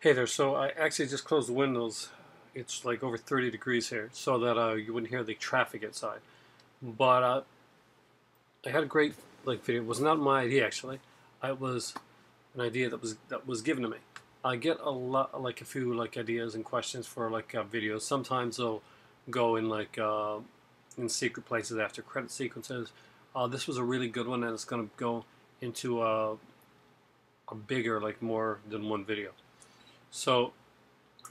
Hey there, so I actually just closed the windows. It's like over 30 degrees here, so that you wouldn't hear the traffic outside. But I had a great video. It was not my idea actually. It was an idea that was given to me. I get a lot, like a few ideas and questions for videos. Sometimes they'll go in in secret places after credit sequences. This was a really good one, and it's going to go into a bigger, more than one video. So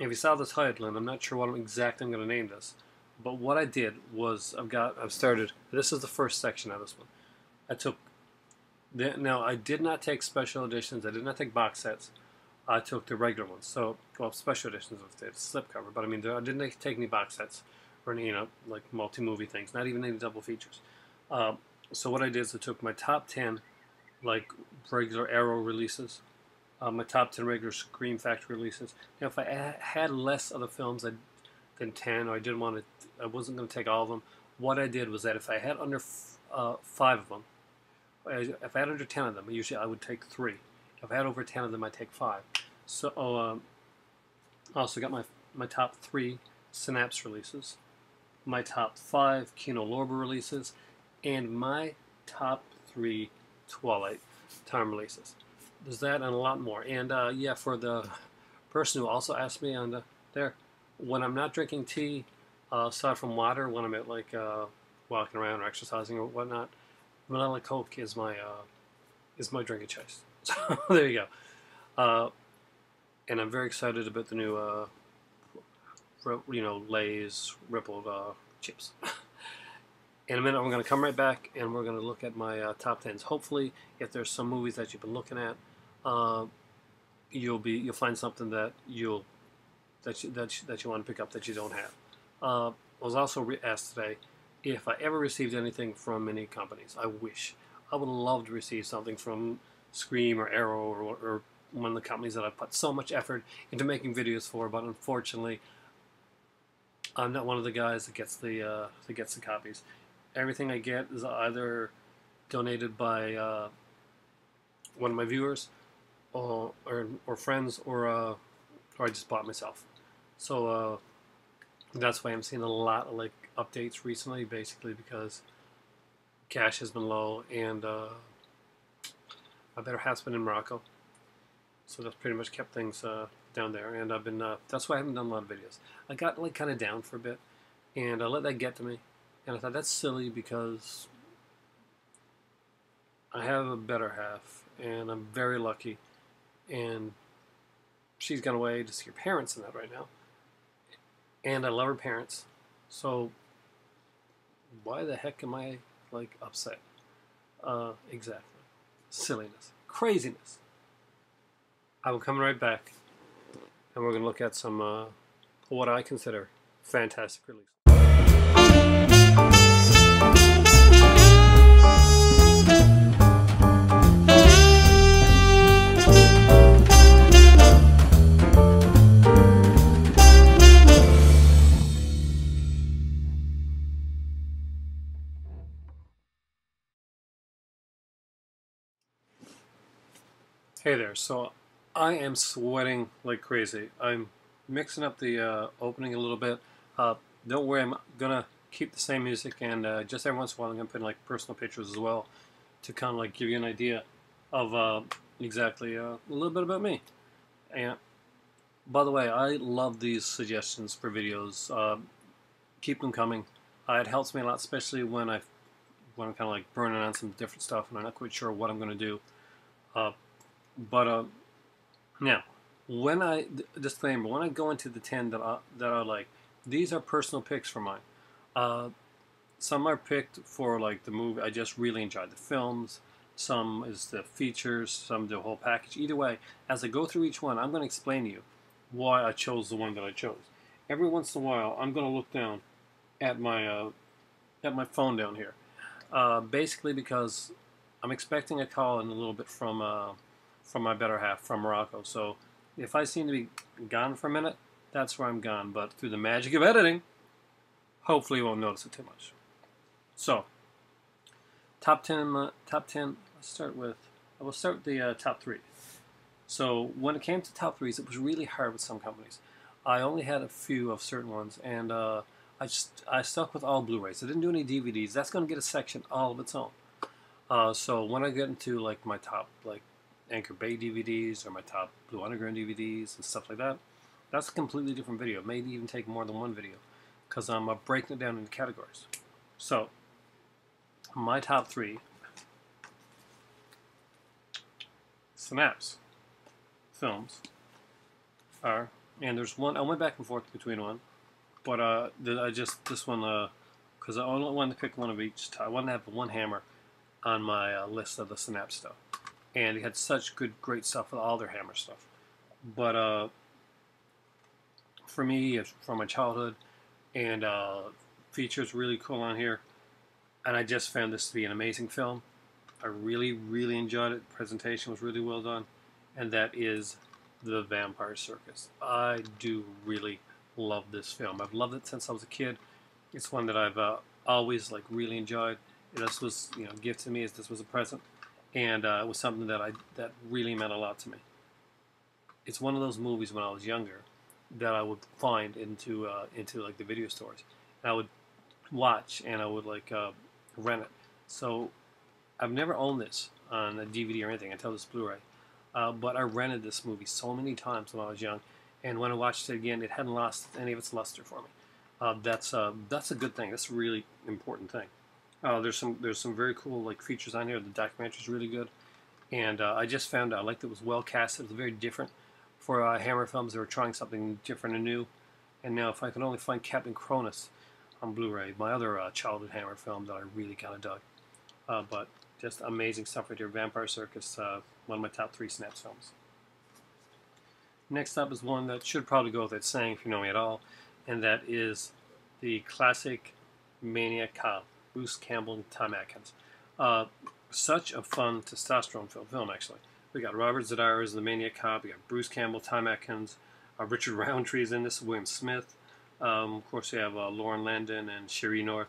if you saw the title, and I'm not sure what exactly I'm going to name this, but what I did was I've started. This is the first section of this one. I took now I did not take special editions. I did not take box sets. I took the regular ones. So, well, special editions of the slipcover, but I mean, I didn't take any box sets or any like multi-movie things. Not even any double features. So what I did is I took my top 10 regular Arrow releases. My top 10 regular Scream Factory releases. Now, if I had less of the films than 10, or I wasn't going to take all of them. What I did was that if I had under 5 of them, if I had under 10 of them, usually I would take 3. If I had over 10 of them, I'd take 5. So, I also got my top 3 Synapse releases, my top 5 Kino Lorber releases, and my top 3 Twilight Time releases. There's that and a lot more. And yeah, for the person who also asked me on there, when I'm not drinking tea, aside from water, when I'm at walking around or exercising or whatnot, vanilla Coke is my drinking choice. So there you go. And I'm very excited about the new Lay's rippled chips. In a minute, I'm going to come right back, and we're going to look at my top 10s. Hopefully, if there's some movies that you've been looking at, you'll find something that you want to pick up that you don't have. I was also asked today if I ever received anything from any companies. I would love to receive something from Scream or Arrow or one of the companies that I put so much effort into making videos for, but unfortunately, I'm not one of the guys that gets the copies. Everything I get is either donated by one of my viewers, or friends, or I just bought myself. So that's why I'm seeing a lot of updates recently, basically because cash has been low, and my better half's been in Morocco, so that's pretty much kept things down there. And I've been that's why I haven't done a lot of videos. I got kind of down for a bit, and I let that get to me. And I thought that's silly because I have a better half, and I'm very lucky. And she's gone away to see her parents and that right now. And I love her parents. So why the heck am I upset? Exactly. Silliness. Craziness. I will come right back, and we're going to look at some what I consider fantastic releases. Hey there, so I am sweating like crazy. I'm mixing up the opening a little bit. Don't worry, I'm gonna keep the same music, and just every once in a while I'm gonna put personal pictures as well to kind of give you an idea of exactly a little bit about me. And by the way, I love these suggestions for videos. Keep them coming. It helps me a lot, especially when I'm kind of burning on some different stuff and I'm not quite sure what I'm gonna do. But now, disclaimer, when I go into the 10 that I like, these are personal picks for mine. Some are picked for the movie. I just really enjoyed the films. Some is the features. Some the whole package. Either way, as I go through each one, I'm going to explain to you why I chose the one that I chose. Every once in a while, I'm going to look down at my phone down here, basically because I'm expecting a call in a little bit from my better half from Morocco. So if I seem to be gone for a minute, that's where I'm gone. But through the magic of editing, hopefully you won't notice it too much. So top 10. Let's start with. I will start with the top 3. So when it came to top threes, it was really hard with some companies. I only had a few of certain ones, and I stuck with all Blu-rays. I didn't do any DVDs. That's going to get a section all of its own. So when I get into like my top like Anchor Bay DVDs or my top Blue Underground DVDs and stuff like that, that's a completely different video. It may even take more than one video because I'm breaking it down into categories. So my top three: Synapse films are, and there's one I went back and forth between one, but this one because I only wanted to pick one of each. I wanted to have one Hammer on my list of the Synapse stuff, and they had such great stuff with all their Hammer stuff. But for me, it's from my childhood, and features really cool on here, and I just found this to be an amazing film. I really enjoyed it. The presentation was really well done, and that is The Vampire Circus. I do really love this film. I've loved it since I was a kid. It's one that I've always like really enjoyed. This was, you know, a gift to me as this was a present, and it was something that really meant a lot to me. It's one of those movies when I was younger that I would find into like the video stores, and I would watch and I would like rent it. So I've never owned this on a DVD or anything until this Blu-ray, but I rented this movie so many times when I was young, and when I watched it again, it hadn't lost any of its luster for me. That's a good thing. That's a really important thing. There's some very cool like features on here. The documentary is really good, and I just found I liked it was well cast. It was very different for Hammer films. They were trying something different and new. And now, if I can only find Captain Cronus on Blu-ray, my other childhood Hammer film that I really kind of dug. But just amazing stuff right here. Vampire Circus, one of my top three Synapse films. Next up is one that should probably go without saying if you know me at all, and that is the classic Maniac Cop, Bruce Campbell and Tom Atkins. Such a fun testosterone film, actually. We got Robert Z'Dar as the Maniac Cop. We got Bruce Campbell, Tom Atkins, Richard Roundtree is in this, William Smith. Of course, we have Lauren Landon and Sheree North.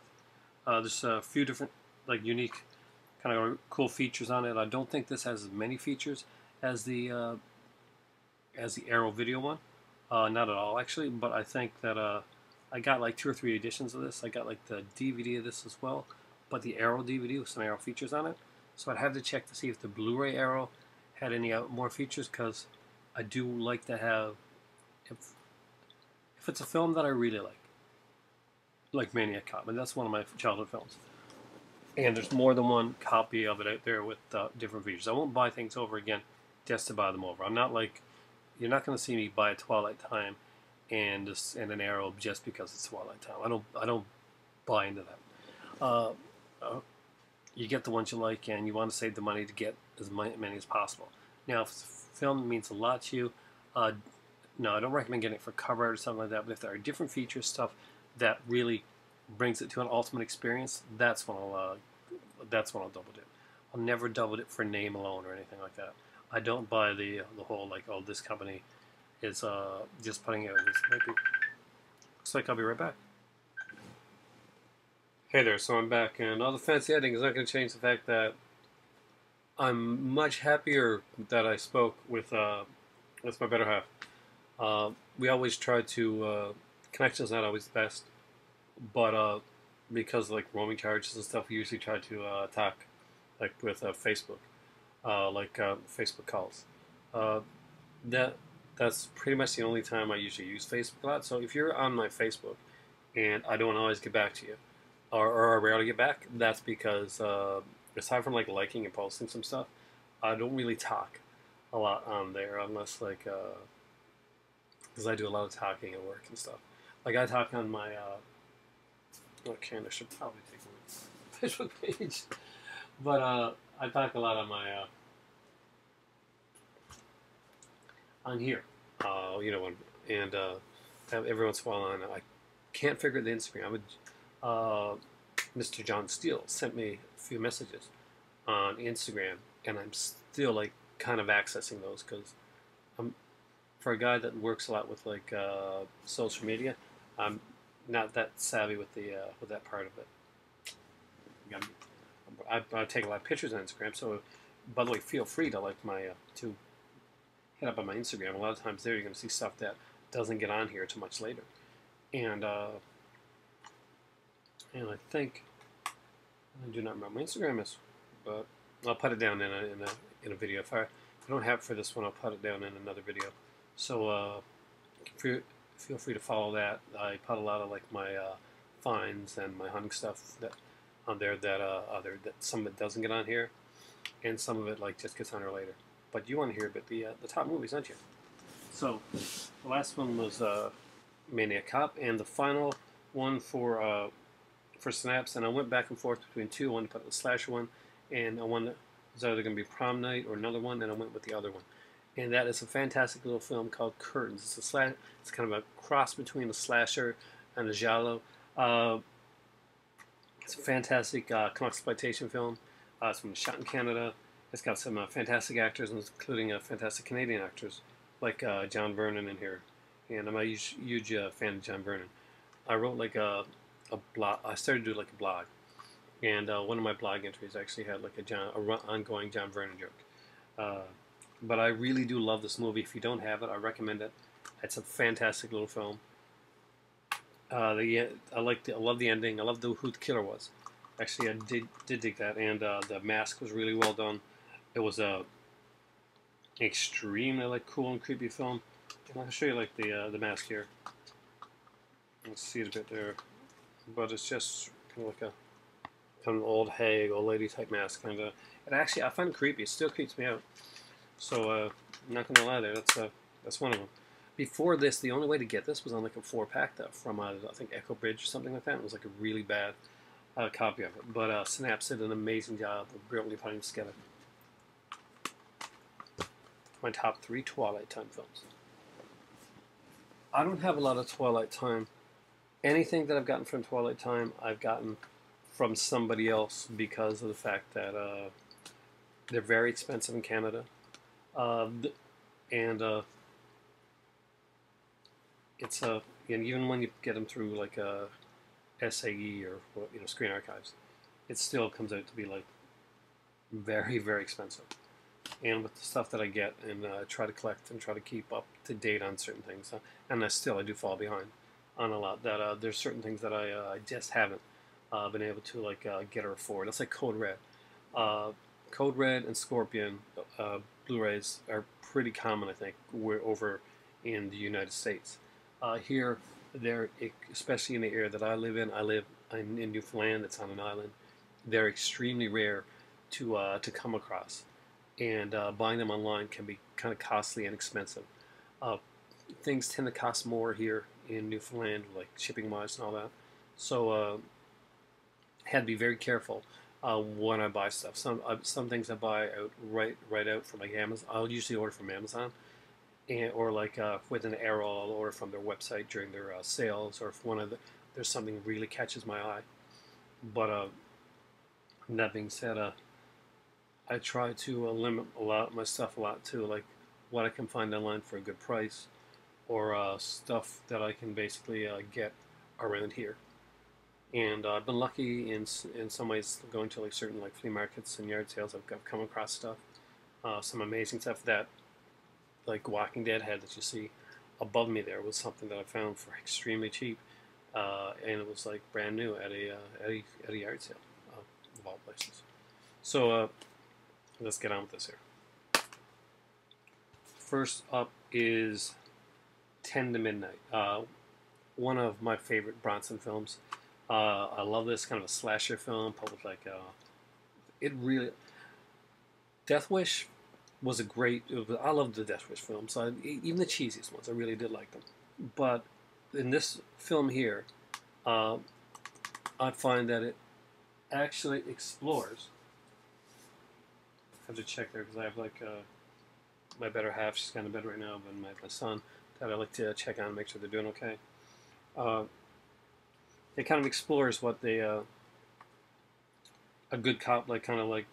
There's a few different, like, unique, kind of cool features on it. I don't think this has as many features as the Arrow video one. Not at all, actually. But I think that I got like 2 or 3 editions of this. I got like the DVD of this as well, but the Arrow DVD with some Arrow features on it. So I'd have to check to see if the Blu-ray Arrow had any more features, because I do like to have, if it's a film that I really like Maniac Cop, and that's one of my childhood films, and there's more than one copy of it out there with different features. I won't buy things over again just to buy them over. I'm not like, you're not going to see me buy a Twilight Time and an Arrow just because it's Twilight Time. I don't buy into that. You get the ones you like, and you want to save the money to get as many as possible. Now, if it's a film that means a lot to you, no, I don't recommend getting it for cover art or something like that. But if there are different features, stuff that really brings it to an ultimate experience, that's when I'll double dip. I'll never double dip for name alone or anything like that. I don't buy the whole like, oh, this company is just putting out this. Looks like I'll be right back. Hey there, so I'm back, and all the fancy editing is not going to change the fact that I'm much happier that I spoke with my better half. We always try to, connection's not always the best, but because like roaming charges and stuff, we usually try to talk like with Facebook, Facebook calls. That's pretty much the only time I usually use Facebook a lot. So if you're on my Facebook and I don't always get back to you, or I rarely get back, that's because aside from like liking and posting some stuff, I don't really talk a lot on there unless like because I do a lot of talking at work and stuff. Like I talk on my okay, I should probably take my Facebook page, but I talk a lot on my on here, you know, and every once in a while on I can't figure out the Instagram. Mr. John Steele sent me a few messages on Instagram, and I'm still like kind of accessing those because I'm, for a guy that works a lot with like social media, I'm not that savvy with that part of it. I take a lot of pictures on Instagram, so by the way, feel free to like my to hit up on my Instagram, a lot of times there you're going to see stuff that doesn't get on here too much later. And I think, I do not remember what my Instagram is, but I'll put it down in a video. If I don't have it for this one, I'll put it down in another video. So feel free to follow that. I put a lot of like my finds and my hunting stuff that on there that some of it doesn't get on here, and some of it like just gets on here later. But you want to hear about the top movies, don't you? So the last one was Maniac Cop, and the final one for Synapse. And I went back and forth between two. I wanted to put the slasher one, and I wanted, it was either going to be Prom Night or another one, and I went with the other one. And that is a fantastic little film called Curtains. It's kind of a cross between a slasher and a giallo. It's a fantastic exploitation film. It's been shot in Canada. It's got some fantastic actors, including fantastic Canadian actors like John Vernon in here. And I'm a huge fan of John Vernon. I wrote like a blog. I started to do like a blog, and one of my blog entries actually had like a ongoing John Vernon joke. But I really do love this movie. If you don't have it, I recommend it. It's a fantastic little film. I love the ending. I love who the killer was. Actually, I did dig that, and the mask was really well done. It was a extremely like cool and creepy film. And I'll show you like the mask here. Let's see it a bit there, but it's just kind of like an old hag, old lady type mask kind of. And actually, I find it creepy. It still creeps me out. So I'm not gonna lie there. That's one of them. Before this, the only way to get this was on like a 4-pack from I think Echo Bridge or something like that. It was like a really bad copy of it. But Synapse did an amazing job of brilliantly putting it together. My top 3 Twilight Time films. I don't have a lot of Twilight Time. Anything that I've gotten from Twilight Time, I've gotten from somebody else because of the fact that they're very expensive in Canada. It's and even when you get them through like a SAE or Screen Archives, it still comes out to be like very, very expensive. And with the stuff that I get and try to collect and try to keep up to date on certain things, and I do fall behind on a lot. That there's certain things that I just haven't been able to like get or afford. That's like Code Red. Code Red and Scorpion Blu-rays are pretty common, I think, over in the United States. Here, they're, especially in the area that I live in. I live in Newfoundland. It's on an island. They're extremely rare to come across, and buying them online can be kind of costly and expensive. Things tend to cost more here in Newfoundland, like shipping wise and all that. So, I had to be very careful when I buy stuff. Some things I buy out right out from like Amazon. I'll usually order from Amazon, or like with an arrow, I'll order from their website during their sales, or if there's something really catches my eye. But that being said, I try to limit my stuff a lot to like what I can find online for a good price, or stuff that I can basically get around here. And I've been lucky in some ways going to like certain like flea markets and yard sales. I've come across stuff, some amazing stuff that like Walking Dead had that you see above me there was something that I found for extremely cheap, and it was like brand new at a yard sale of all places. So let's get on with this here. First up is 10 to Midnight, one of my favorite Bronson films. I love this kind of a slasher film, with like Death Wish was a great. I loved the Death Wish films. Even the cheesiest ones, I really did like them. But in this film here, I find that it actually explores. I have to check there because I have like my better half. She's kind of bed right now, but my son that I like to check on and make sure they're doing okay. It kind of explores what a good cop like kind of like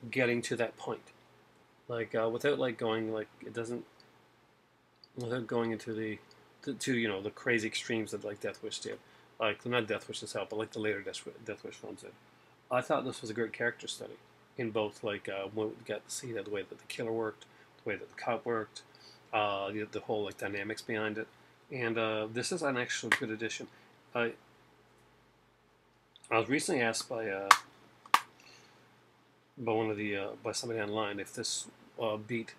getting to that point, like without like going like it doesn't without going into the crazy extremes that like Death Wish did, like not Death Wish itself, but like the later Death Wish films did. I thought this was a great character study in both like when we got to see the way that the killer worked, the way that the cop worked, the whole like dynamics behind it, and this is an actual good addition. I I was recently asked by one of the by somebody online if this beat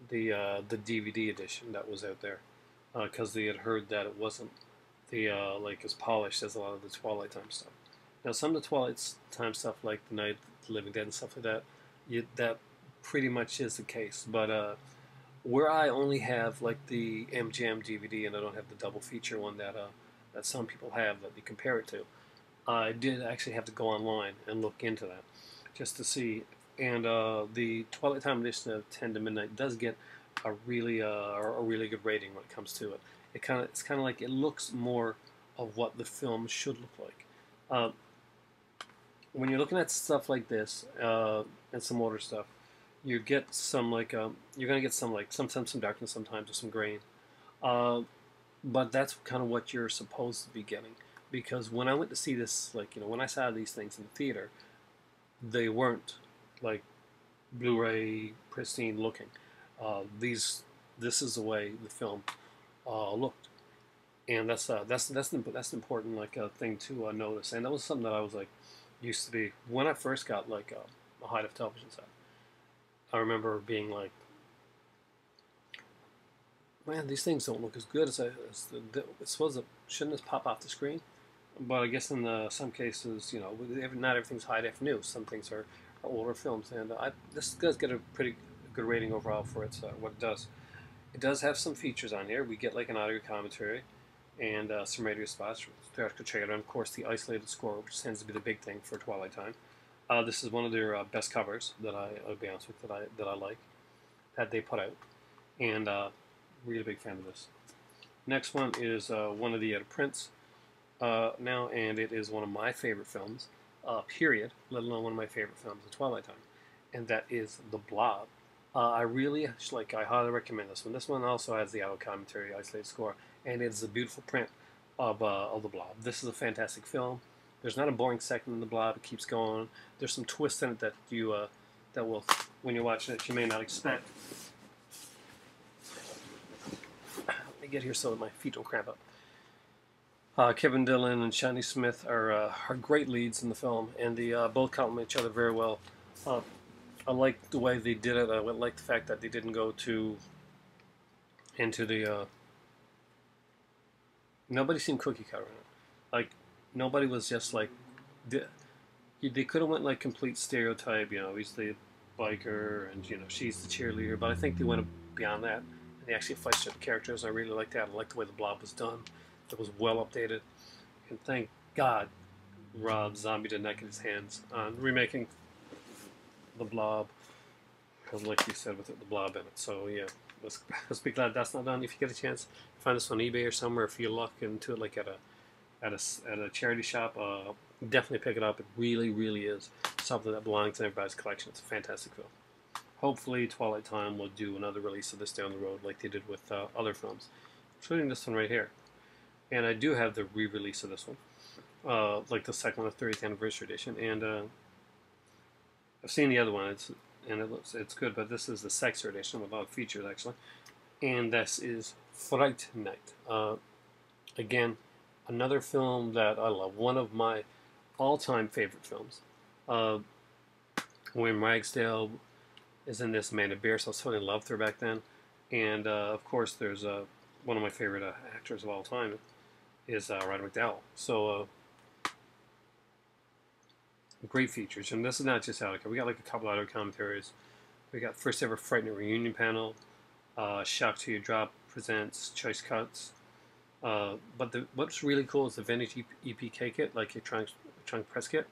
the DVD edition that was out there, because they had heard that it wasn't the like as polished as a lot of the Twilight Time stuff. Now some of the Twilight Time stuff, like the Night of the Living Dead and stuff like that, that pretty much is the case. But where I only have like the MGM DVD and I don't have the double feature one that some people have that they compare it to, I did actually have to go online and look into that just to see. And the Twilight Time edition of 10 to Midnight does get a really good rating when it comes to it. It's kind of like it looks more of what the film should look like. When you're looking at stuff like this and some older stuff, you get some like you're gonna get some like sometimes some darkness, sometimes some grain. But that's kind of what you're supposed to be getting. Because when I went to see this, like, when I saw these things in the theater, they weren't like Blu-ray pristine looking. This is the way the film looked, and that's an important like thing to notice. And that was something that I was like used to be when I first got like a high def television set. I remember being like, man, these things don't look as good as it's supposed to. Shouldn't this pop off the screen? But I guess in some cases, not everything's high def new. Some things are older films, and this does get a pretty good rating overall for what it does. It does have some features on here. We get like an audio commentary and some radio spots, theatrical trailer, and of course the isolated score, which tends to be the big thing for Twilight Time. This is one of their best covers that I'll be honest with that I like that they put out, and really big fan of this. Next one is one of the prints now, and it is one of my favorite films, period, let alone one of my favorite films of Twilight Time, and that is The Blob. I highly recommend this one. This one also has the audio commentary, isolated score, and it's a beautiful print of The Blob. This is a fantastic film. There's not a boring second in The Blob. It keeps going. There's some twists in it that that will, when you're watching it, you may not expect. Let me get here so that my feet don't cramp up. Kevin Dillon and Shawnee Smith are great leads in the film, and they both complement each other very well. I like the way they did it. I like the fact that they didn't go into the. Nobody seemed cookie cutter in it. Like nobody was just like. They could have went like complete stereotype. He's the biker, and she's the cheerleader. But I think they went beyond that, and they actually fleshed out the characters. I really like that. I like the way the Blob was done. It was well updated, and thank God Rob Zombie did not get his hands on remaking The Blob, because like you said, with the Blob in it. So yeah, let's be glad that's not done. If you get a chance, find this on eBay or somewhere. If you look into it like at a charity shop, definitely pick it up. It really, really is something that belongs in everybody's collection. It's a fantastic film. Hopefully Twilight Time will do another release of this down the road like they did with other films, including this one right here. And I do have the re-release of this one, like the second one, the 30th anniversary edition. And I've seen the other one, it's good, but this is the Sexer edition with a lot of features actually. And this is Fright Night. Again, another film that I love. One of my all-time favorite films. When Ragsdale is in this, Amanda Beers, I was totally in love with her back then. And of course, there's one of my favorite actors of all time is Roddy McDowall. So great features, and this is not just audio. We got like a couple audio commentaries. We got first ever Fright Night reunion panel. Shock to Your Drop presents choice cuts. But what's really cool is the vintage EPK kit, like your trunk press kit.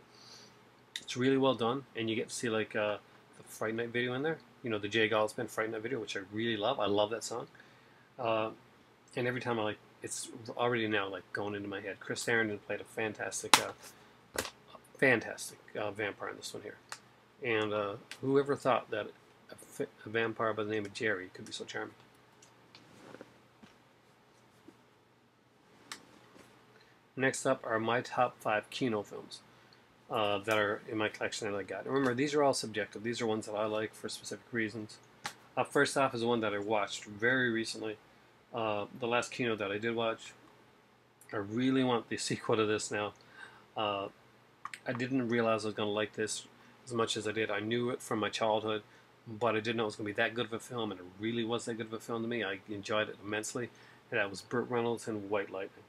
It's really well done, and you get to see like the Fright Night video in there. The Jay Goldsman Fright Night video, which I really love. I love that song. And every time it's already now like going into my head. Chris Sarandon played a fantastic vampire in this one here. And whoever thought that a vampire by the name of Jerry could be so charming. Next up are my top 5 Kino films that are in my collection that I got. Remember, these are all subjective. These are ones that I like for specific reasons. First off is the one that I watched very recently. The last Kino that I did watch. I really want the sequel to this now. Uh, I didn't realize I was going to like this as much as I did. I knew it from my childhood, but I didn't know it was going to be that good of a film, and it really was that good of a film to me. I enjoyed it immensely, and that was Burt Reynolds and White Lightning.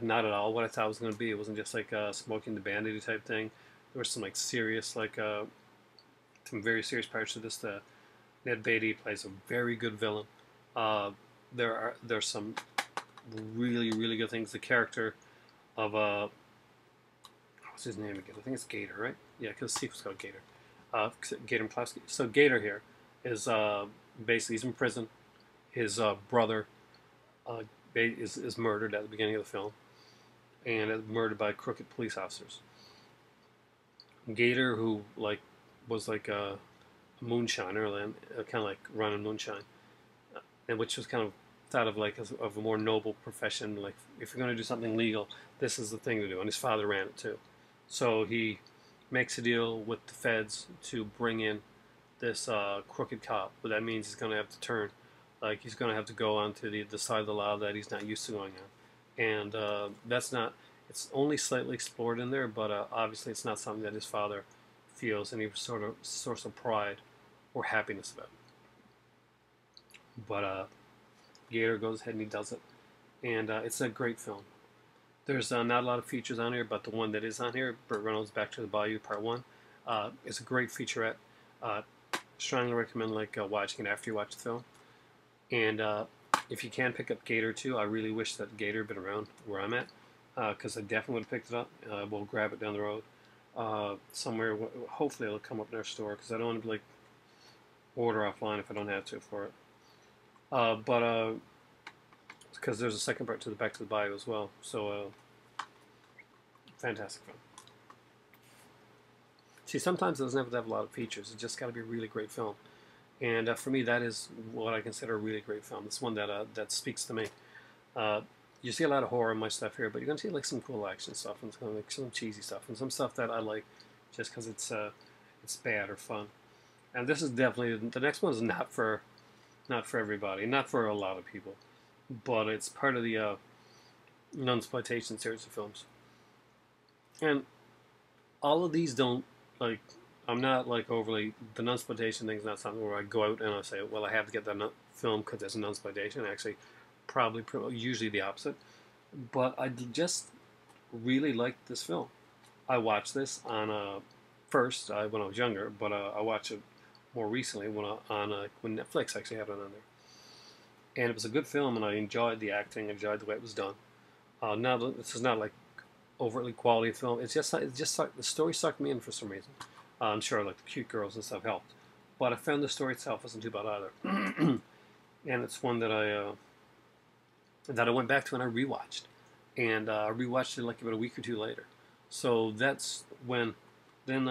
Not at all what I thought it was going to be. It wasn't just like a Smoking the Bandit type thing. There was some like serious, some very serious parts to this. Ned Beatty plays a very good villain. There's some really good things. The character of what's his name again? I think it's Gator, right? Yeah, because the sequel's called Gator. Gator McCluskey. So Gator here is basically he's in prison. His brother is murdered at the beginning of the film, and is murdered by crooked police officers. Gator, who was like a moonshiner, kind of like running moonshine, and which was kind of thought of like as of a more noble profession. Like if you're going to do something legal, this is the thing to do. And his father ran it too, so he makes a deal with the feds to bring in this crooked cop. But that means he's going to have to turn, like he's going to have to go onto the side of the law that he's not used to going on, and that's not. It's only slightly explored in there, but obviously it's not something that his father feels any sort of source of pride or happiness about. But Gator goes ahead and he does it, and it's a great film. There's not a lot of features on here, but the one that is on here, Burt Reynolds' Back to the Bayou Part 1, is a great featurette. Strongly recommend watching it after you watch the film. And if you can pick up Gator too, I really wish that Gator had been around where I'm at, because I definitely would have picked it up. We'll grab it down the road somewhere. Hopefully it'll come up in our store, because I don't want to order offline if I don't have to for it. But because there's a second part to the Back to the Bayou as well, so fantastic film. See, sometimes it doesn't have to have a lot of features. It's just got to be a really great film, and for me, that is what I consider a really great film. It's one that speaks to me. You see a lot of horror in my stuff here, but you're gonna see some cool action stuff and some cheesy stuff and some stuff that I like just because it's bad or fun. And this is definitely the next one is not for everybody, not for a lot of people, but it's part of the non-exploitation series of films. And all of these don't I'm not overly the non-exploitation thing is not something where I go out and I say, well, I have to get that film because it's a non-exploitation. Actually, usually the opposite. But I just really liked this film. I watched this on first when I was younger, but I watched it more recently when Netflix actually had it on there, and it was a good film, and I enjoyed the acting, enjoyed the way it was done. Now this is not overtly quality film. It's just the story sucked me in for some reason. I'm sure the cute girls and stuff helped, but I found the story itself wasn't too bad either. And it's one that I went back to and I rewatched, and I rewatched it about a week or two later. So that's when then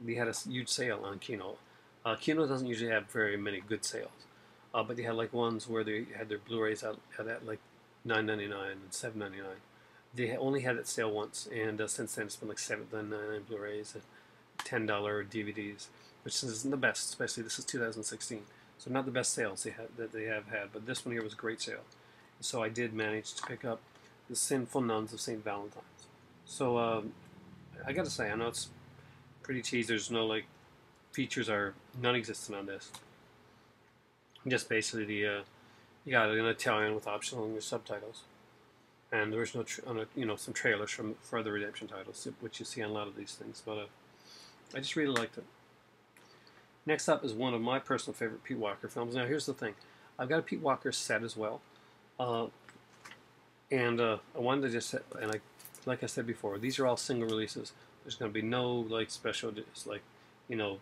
they had a huge sale on Kino. Kino doesn't usually have very many good sales, but they had ones where they had their Blu-rays at $9.99 and $7.99. They only had that sale once, and since then it's been $7.99 Blu-rays and $10 DVDs, which isn't the best. Especially this is 2016, so not the best sales they have had. But this one here was a great sale, so I did manage to pick up The Sinful Nuns of St. Valentine's. So I gotta say, I know it's pretty cheesy. There's no features are non-existent on this. Just basically you got it in Italian with optional English subtitles, and there's no some trailers for other redemption titles, which you see on a lot of these things. But I just really liked it. Next up is one of my personal favorite Pete Walker films. Now here's the thing, I've got a Pete Walker set as well, and I wanted to just like I said before, these are all single releases. There's going to be no special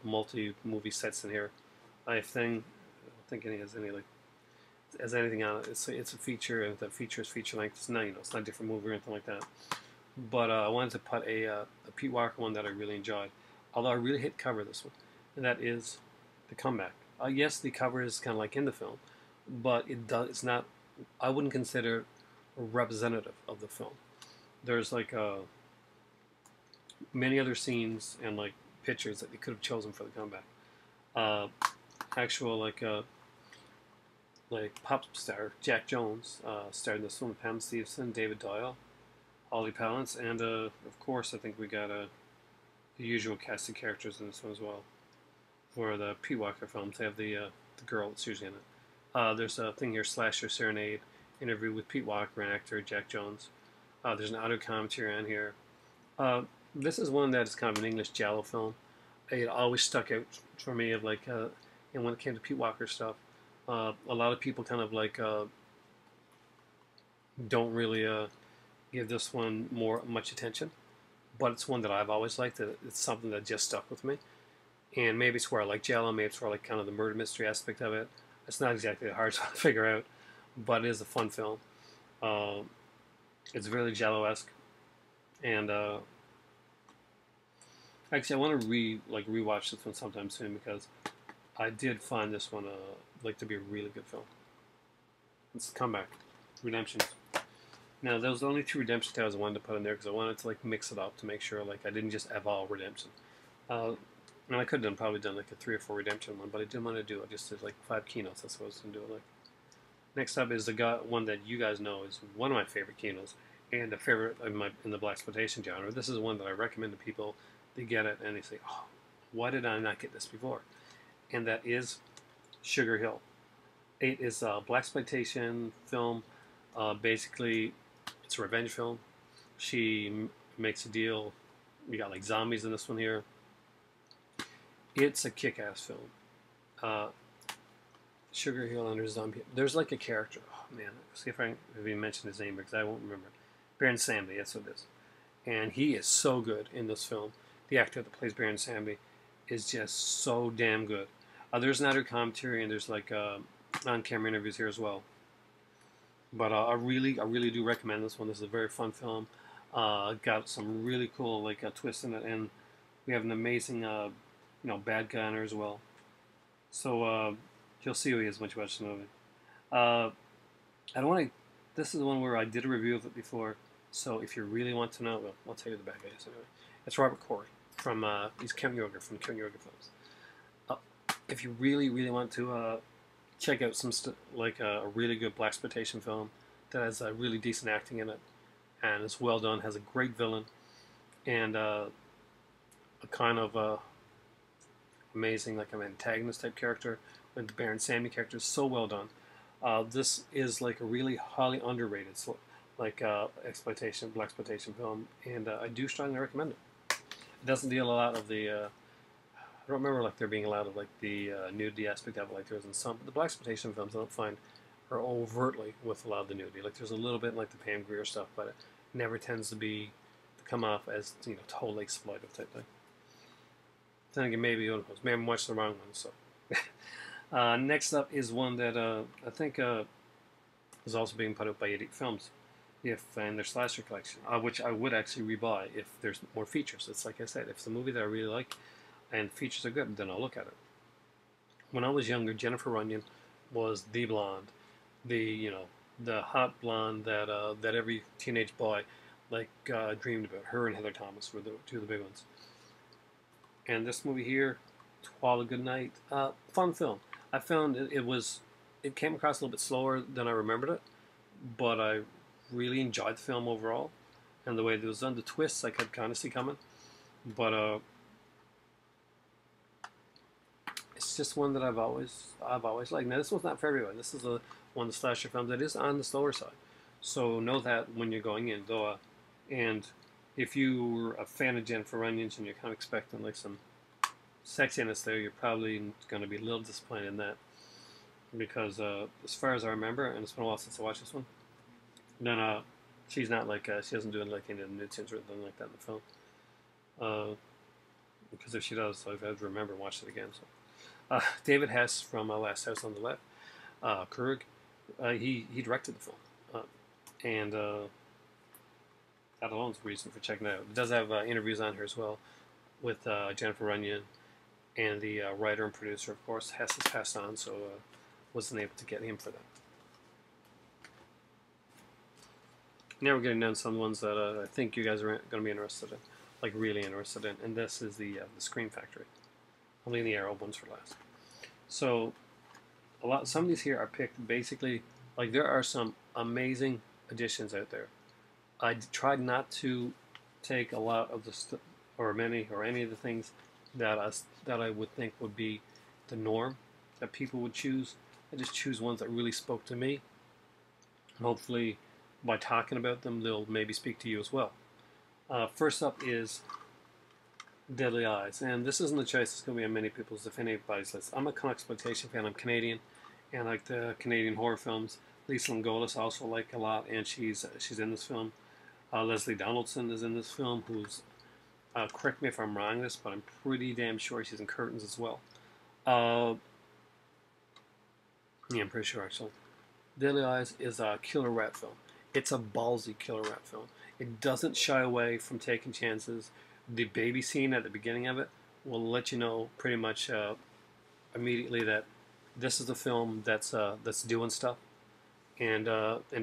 multi-movie sets in here. I don't think any has anything on it. It's a feature, and the feature is feature length. It's not it's not a different movie or anything like that. But I wanted to put a Pete Walker one that I really enjoyed. Although I really hate the cover of this one, and that is The Comeback. Yes, the cover is kind of in the film, but it's not. I wouldn't consider representative of the film. There's many other scenes and pictures that they could have chosen for The Comeback. actual like pop star Jack Jones starred in this one with Pam Stevenson, David Doyle, Holly Palance, and of course I think we got the usual cast of characters in this one as well. For the Pete Walker films, they have the girl that's usually in it. There's a thing here, Slasher Serenade, interview with Pete Walker and actor Jack Jones. There's an audio commentary on here. This is one that is kind of an English giallo film. It always stuck out for me of like, and when it came to Pete Walker stuff, a lot of people kind of like don't really give this one much attention, but it's one that I've always liked. It's something that just stuck with me, and maybe it's where I like giallo. Maybe it's where I like kind of the murder mystery aspect of it. It's not exactly hard to figure out, but it is a fun film. It's really giallo-esque, and actually, I want to rewatch this one sometime soon because I did find this one to be a really good film. Let's come back. Redemptions. Now, those are the only two redemption tales I wanted to put in there because I wanted to like mix it up to make sure like I didn't just have all redemption. And I could have probably done like a 3 or 4 redemption one, but I didn't want to do it. I just did like 5 keynotes. That's what I was going to do it like. Next up is the one that you guys know is one of my favorite keynotes and a favorite in the blaxploitation genre. This is one that I recommend to people. They get it and they say, "Oh, why did I not get this before?" And that is Sugar Hill. It is a blaxploitation film. Basically, it's a revenge film. She makes a deal. We got like zombies in this one here. It's a kick-ass film. Sugar Hill and her zombie. There's like a character. Oh man, see if I even mention his name because I won't remember. Baron Samedi, that's what it is. And he is so good in this film. The actor that plays Baron Samedi is just so damn good. There's an other commentary and there's like on-camera interviews here as well. But I really do recommend this one. This is a very fun film. Got some really cool like twists in it, and we have an amazing bad guy in her as well. So you'll see who he is once you watch the movie. I don't want to. This is the one where I did a review of it before. So if you really want to know, well, I'll tell you the bad guy is anyway. It's Robert Corey from he's Count Yorga from Count Yorga films. If you really want to check out some a really good blaxploitation film that has really decent acting in it and it's well done, has a great villain and a kind of amazing like an antagonist type character with the Baron Samedi character is so well done. This is like a really highly underrated blaxploitation film, and I do strongly recommend it. It doesn't deal a lot of the I don't remember like there being a lot of like the nudity aspect of it like there is in some. But the blaxploitation films I don't find are overtly with a lot of the nudity. Like there's a little bit like the Pam Grier stuff, but it never tends to come off as totally exploitive type thing. Then again, maybe maybe I'm watching the wrong one. So next up is one that I think is also being put out by Idiot Films, and their slasher collection, which I would actually rebuy if there's more features. It's like I said, if it's a movie that I really like and the features are good, then I'll look at it. When I was younger, Jennifer Runyon was the blonde, the hot blonde that every teenage boy dreamed about. Her and Heather Thomas were the two of the big ones. And this movie here, Twilight Goodnight, fun film. I found it came across a little bit slower than I remembered it, but I really enjoyed the film overall, and the way it was done. The twists I could kind of see coming, but it's just one that I've always liked. Now this one's not for everyone. This is one of the slasher films that is on the slower side, so know that when you're going in, though. And if you were a fan of Jennifer Runyon's and you're kind of expecting like some sexiness there, you're probably going to be a little disappointed in that, because as far as I remember, and it's been a while since I watched this one, then she's not she doesn't do like any of the nude scenes or anything like that in the film. Because if she does, I've had to remember and watch it again. So David Hess from Last House on the Left, Kurg, he directed the film, and that alone is a reason for checking it out. It does have interviews on here as well with Jennifer Runyon and the writer and producer, of course. Hess has passed on, so wasn't able to get him for that. Now we're getting down to some ones that I think you guys are going to be interested in, really interested in, and this is the Scream Factory. I'm leaving the Arrow ones for last. So some of these here are picked basically, like there are some amazing additions out there. I tried not to take a lot of the or many or any of the things that I would think would be the norm that people would choose. I just choose ones that really spoke to me. And hopefully, by talking about them, they'll maybe speak to you as well. First up is Deadly Eyes, and this isn't a choice that's going to be on many people's, if anybody's list. I'm a exploitation fan. I'm Canadian, and I like the Canadian horror films. Lisa Langolis I also like a lot, and she's in this film. Leslie Donaldson is in this film, who's correct me if I'm wrong this, but I'm pretty damn sure she's in Curtains as well. Yeah, I'm pretty sure actually. Deadly Eyes is a killer rat film. It's a ballsy killer rat film. It doesn't shy away from taking chances. The baby scene at the beginning of it will let you know pretty much immediately that this is a film that's doing stuff and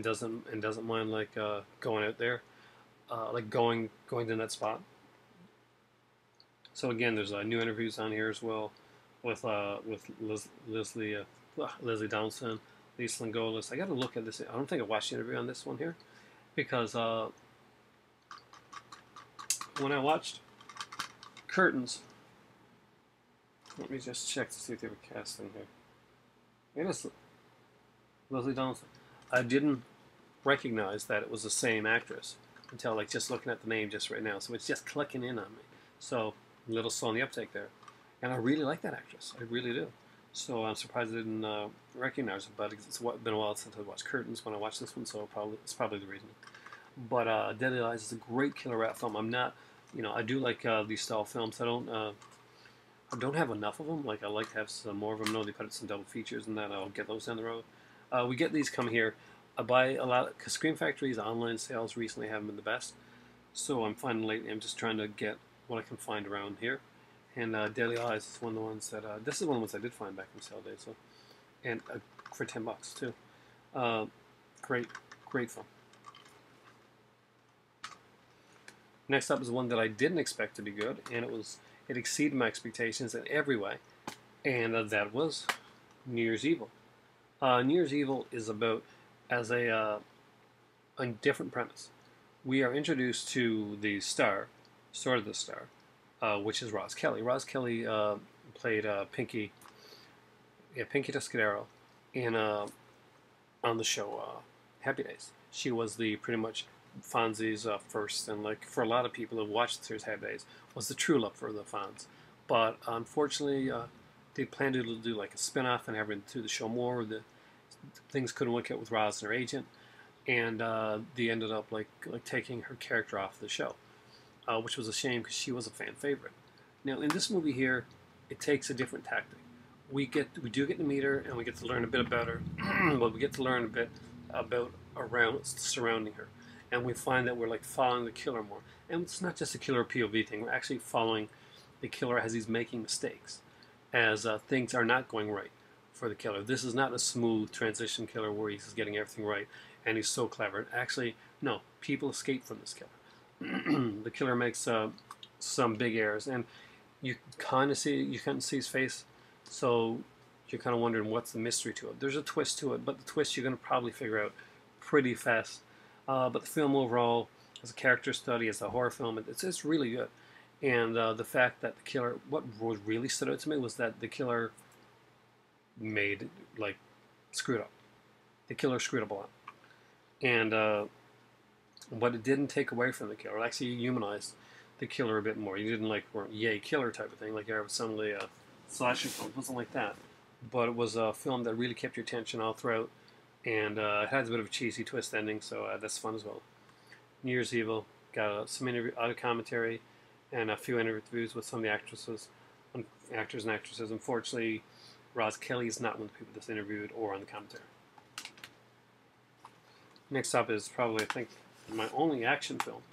doesn't mind like going out there, like going to that spot. So again, there's new interviews on here as well with Leslie Donaldson, Lisa Langolis. I got to look at this. I don't think I watched the interview on this one here because when I watched Curtains, let me just check to see if they were casting here. It is Leslie Donaldson. I didn't recognize that it was the same actress until like just looking at the name just right now. So it's just clicking in on me. So a little slow on the uptake there. And I really like that actress. I really do. So I'm surprised I didn't recognize her. But it's been a while since I watched Curtains when I watched this one, so it's probably the reason. But Deadly Eyes is a great killer rat film. I'm not, I do like these style films. I don't have enough of them. Like I like to have some more of them. I know they put some double features and that. I'll get those down the road. We get these come here. I buy a lot because Scream Factory's online sales recently haven't been the best. So I'm finding lately I'm just trying to get what I can find around here. And Deadly Eyes is one of the ones that this is one of the ones I did find back in sale days. So, and for $10 too. Great film. Next up is one that I didn't expect to be good, and it exceeded my expectations in every way, and that was New Year's Evil. New Year's Evil is about as a different premise. We are introduced to the star, sort of the star, which is Roz Kelly. Roz Kelly played Pinky Tuscadero in on the show Happy Days. She was the pretty much Fonzie's first, and like for a lot of people who watched the series Happy Days, was the true love for the Fonz. But unfortunately, they planned to do like a spin-off and have her do the show more. Things couldn't work out with Roz and her agent, and they ended up like taking her character off the show, which was a shame because she was a fan favorite. Now in this movie here, it takes a different tactic. We do get to meet her and we get to learn a bit about her, but we get to learn a bit about surrounding her, and we find that we're like following the killer more. And it's not just a killer POV thing. We're actually following the killer as he's making mistakes, as things are not going right for the killer. This is not a smooth transition killer where he's getting everything right and he's so clever. Actually, no, people escape from this killer. The killer makes some big errors, and you kind of see his face, so you're kind of wondering what's the mystery to it. There's a twist to it, but the twist you're going to probably figure out pretty fast. But the film overall, as a character study, as a horror film, it's really good. And the fact that the killer, what really stood out to me was that the killer screwed up. The killer screwed up a lot. And but it didn't take away from the killer. It actually humanized the killer a bit more. You didn't yay killer type of thing like you have suddenly a slasher film. It wasn't like that. But it was a film that really kept your attention all throughout, and it has a bit of a cheesy twist ending, so that's fun as well. New Year's Evil got some audio commentary and a few interviews with some of the actors and actresses. Unfortunately, Roz Kelly is not one of the people that's interviewed or on the commentary. Next up is probably, I think, my only action film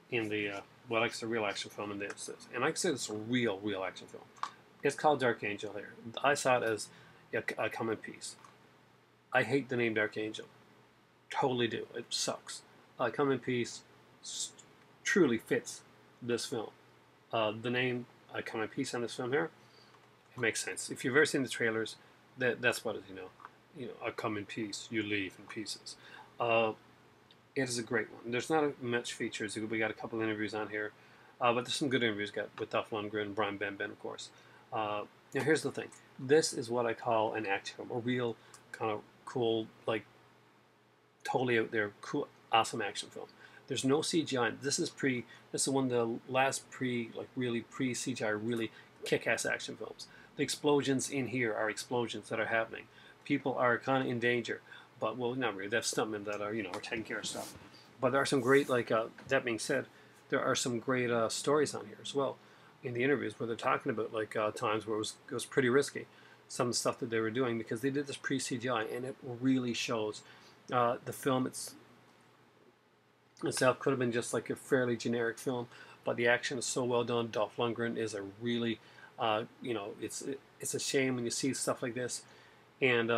in the, well, like it's a real action film in this. And I consider this a real action film. It's called Dark Angel here. I saw it as a come in peace. I hate the name Dark Angel. Totally do. It sucks. Come in peace truly fits this film. The name Come in Peace on this film here, makes sense. If you've ever seen the trailers, that's what it is. I come in peace, you leave in pieces. Uh, it is a great one. There's not much features. We got a couple of interviews on here, but there's some good interviews got with Dolph Lundgren and Brian Benben, of course. Now here's the thing. This is what I call an action film, a real kind of cool, like totally out there, cool, awesome action film. There's no CGI. This is one of the last really pre CGI, really kick-ass action films. The explosions in here are explosions that are happening. People are kind of in danger, but well, not really. They have stuntmen that are are taking care of stuff. But there are some great that being said, there are some great stories on here as well in the interviews where they're talking about times where it was pretty risky, some of the stuff that they were doing because they did this pre CGI and it really shows. The film itself could have been just like a fairly generic film, but the action is so well done. Dolph Lundgren is a really, it's a shame when you see stuff like this, and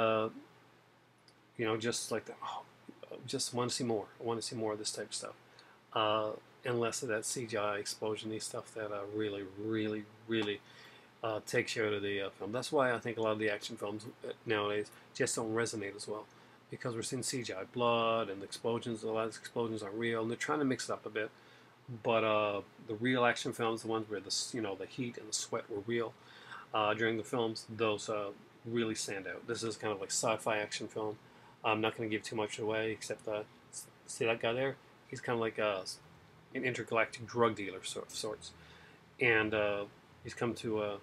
just like just want to see more. I want to see more of this type of stuff, and less of that CGI explosion-y stuff that really, really, really takes you out of the film. That's why I think a lot of the action films nowadays just don't resonate as well. Because we're seeing CGI blood and the explosions, a lot of the explosions aren't real, and they're trying to mix it up a bit. But the real action films, the ones where the heat and the sweat were real during the films, those really stand out. This is kind of like sci-fi action film. I'm not going to give too much away, except see that guy there? He's kind of like an intergalactic drug dealer of sorts, and he's come to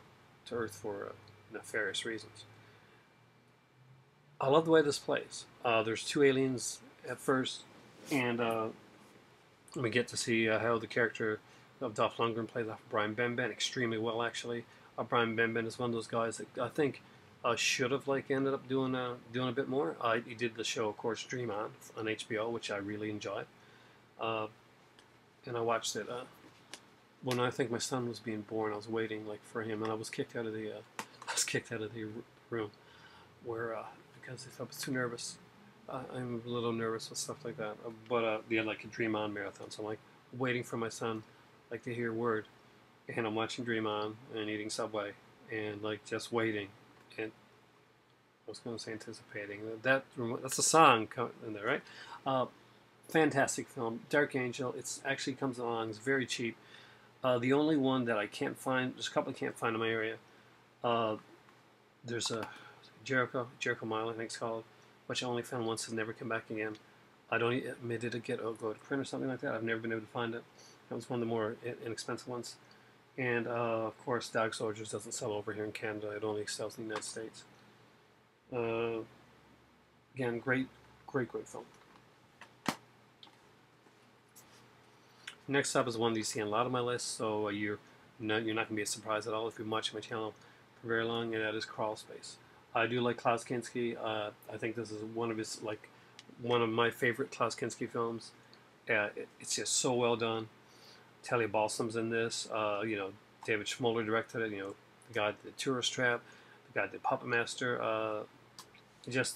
Earth for nefarious reasons. I love the way this plays. There's two aliens at first, and we get to see how the character of Dolph Lundgren plays off Brian Benben extremely well, actually. Brian Benben is one of those guys that I think should have ended up doing a bit more. He did the show, of course, Dream on HBO, which I really enjoyed, and I watched it when I think my son was being born. I was waiting for him, and I was kicked out of the room where. Because if I was too nervous, I'm a little nervous with stuff like that. But they had a Dream On marathon, so I'm waiting for my son, to hear word, and I'm watching Dream On and eating Subway, and just waiting, and I was going to say anticipating. That's a song in there, right? Fantastic film, Dark Angel. It's actually comes along. It's very cheap. The only one that I can't find, there's a couple I can't find in my area. There's a Jericho Mile, I think it's called, which I only found once and never come back again. I don't did it go to print or something like that? I've never been able to find it. That was one of the more inexpensive ones. And of course, Dog Soldiers doesn't sell over here in Canada. It only sells in the United States. Again, great film. Next up is one that you see on a lot of my lists, so you're not going to be surprised at all if you've watched my channel for very long, and that is Crawl Space. I do like Klaus Kinski. I think this is one of my favorite Klaus Kinski films. It's just so well done. Telly Balsam's in this. David Schmoller directed it. The guy that did Tourist Trap, the guy that did Puppet Master. We got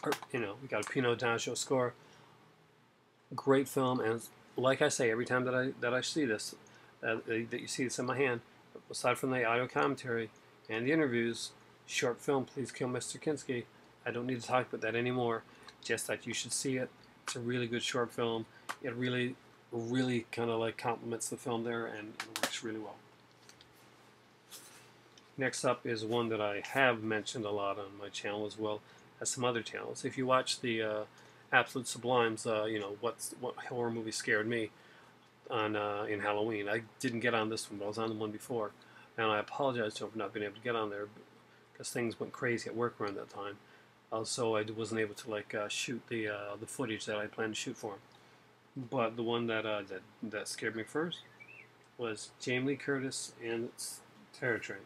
a Pino Donaggio score. Great film, and like I say, every time that I see this, that you see this in my hand, aside from the audio commentary and the interviews. Short film, Please Kill Mr. Kinski. I don't need to talk about that anymore. Just that you should see it. It's a really good short film. It really, really kind of complements the film there, and it works really well. Next up is one that I have mentioned a lot on my channel as well as some other channels. If you watch the Absolute Sublimes, what horror movie scared me on in Halloween. I didn't get on this one, but I was on the one before, and I apologize for not being able to get on there. Things went crazy at work around that time, so I wasn't able to shoot the footage that I planned to shoot for him. But the one that scared me first was Jamie Lee Curtis and Terror Train.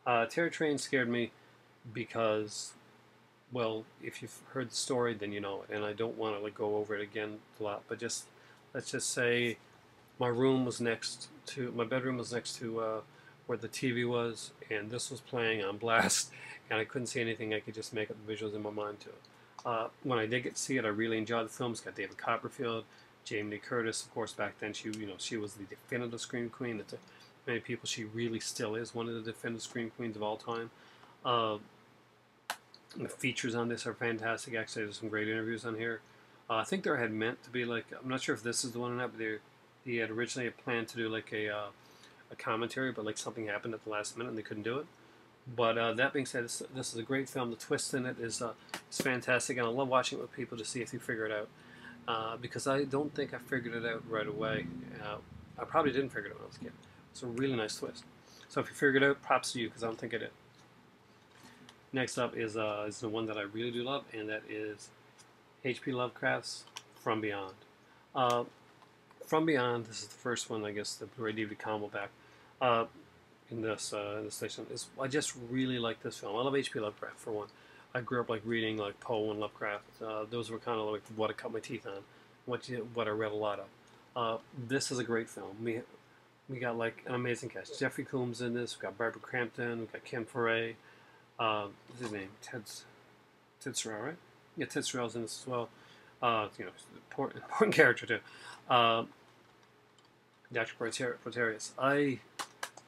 Terror Train scared me because, well, if you've heard the story, then you know it, and I don't want to go over it again a lot. But let's just say my bedroom was next to where the TV was, and this was playing on blast, and I couldn't see anything. I could just make up the visuals in my mind to it. When I did get to see it, I really enjoyed the film. It's got David Copperfield, Jamie Lee Curtis, of course. Back then, she was the definitive scream queen. many people, she really still is one of the definitive scream queens of all time. Uh, the features on this are fantastic. Actually, there's some great interviews on here. I think they had meant to be like, I'm not sure if this is the one or not, but they had originally planned to do like a commentary, but like something happened at the last minute and they couldn't do it. But that being said, this is a great film. The twist in it is fantastic, and I love watching it with people to see if you figure it out. Because I don't think I figured it out right away. I probably didn't figure it out when I was a kid. It's a really nice twist. So if you figured it out, props to you, because I don't think I did. Next up is the one that I really do love, and that is H.P. Lovecraft's From Beyond. From Beyond, this is the first one, I guess, the Blu-ray DVD combo back in this station. I just really like this film. I love H.P. Lovecraft, for one. I grew up like reading like Poe and Lovecraft. Those were kind of like what I cut my teeth on, what I read a lot of. This is a great film. We got like an amazing cast. Jeffrey Combs in this. We got Barbara Crampton. We got Ken Foray. What's his name? Ted Sorrell, right? Yeah, Ted Sorrell's in this as well. Important character too. Dr. Proterius.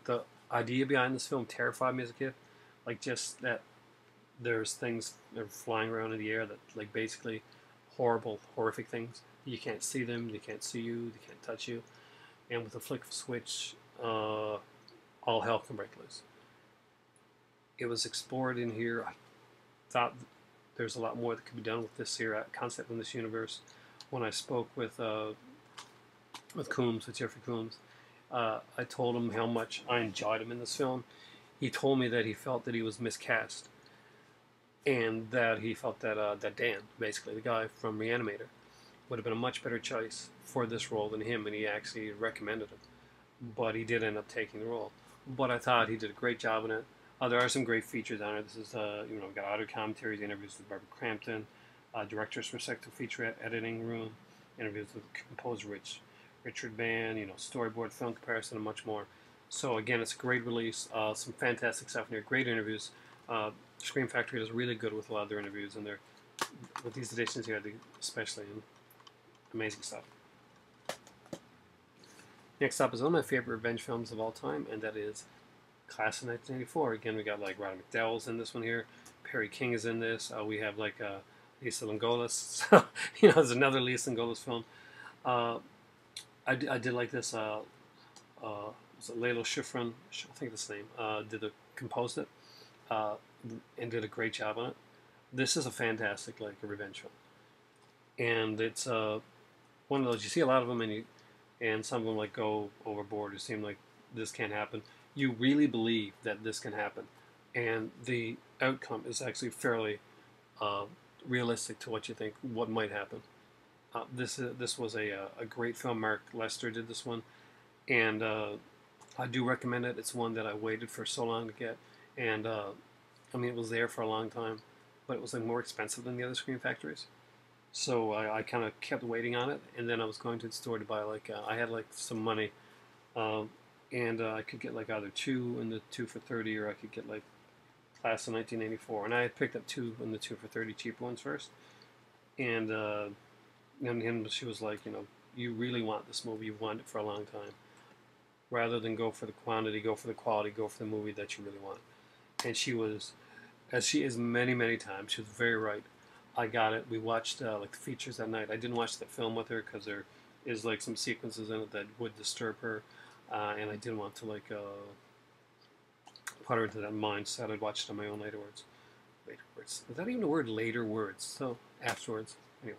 The idea behind this film terrified me as a kid. Like just that there's things that are flying around in the air that like basically horrible, horrific things. You can't see them, they can't see you, they can't touch you. And with a flick of a switch, all hell can break loose. It was explored in here. I thought there's a lot more that could be done with this here concept in this universe. When I spoke with Jeffrey Combs, I told him how much I enjoyed him in this film. He told me that he felt that he was miscast, and that he felt that Dan, basically the guy from Reanimator, would have been a much better choice for this role than him, and he actually recommended him. But he did end up taking the role. But I thought he did a great job in it. There are some great features on it. This is, we've got audio commentaries, interviews with Barbara Crampton, director's perspective featurette, editing room, interviews with composer Richard Band, storyboard, film comparison, and much more. So again, it's a great release. Some fantastic stuff in here. Great interviews. Scream Factory does really good with a lot of their interviews, and with these editions here, especially, and amazing stuff. Next up is one of my favorite revenge films of all time, and that is Class of 1984. Again, we got like Roddy McDowell's in this one here. Perry King is in this. We have like Lisa Langolis. So, there's another Lisa Langolis film. I did like this. Was it Layla Schifrin? I think that's the name. Composed it and did a great job on it. This is a fantastic like a revenge film, and it's one of those you see a lot of them, and some of them like go overboard. It seem like this can't happen. You really believe that this can happen, and the outcome is actually fairly realistic to what you think what might happen. This was a great film. Mark Lester did this one, and I do recommend it. It's one that I waited for so long to get, and it was there for a long time, but it was like more expensive than the other Scream Factories. So I kind of kept waiting on it, and then I was going to the store to buy I had like some money, and I could get like either 2 and the 2 for $30, or I could get like Class of 1984, and I had picked up 2 and the 2 for $30 cheaper ones first, and she was like, you really want this movie, you've wanted it for a long time. Rather than go for the quantity, go for the quality, go for the movie that you really want. And she was, as she is many, many times, she was very right. I got it. We watched like the features that night. I didn't watch the film with her because there is like some sequences in it that would disturb her, and I didn't want to like put her into that mindset. I'd watch it on my own laterwards. Is that even a word? Later words. So afterwards. Anyway,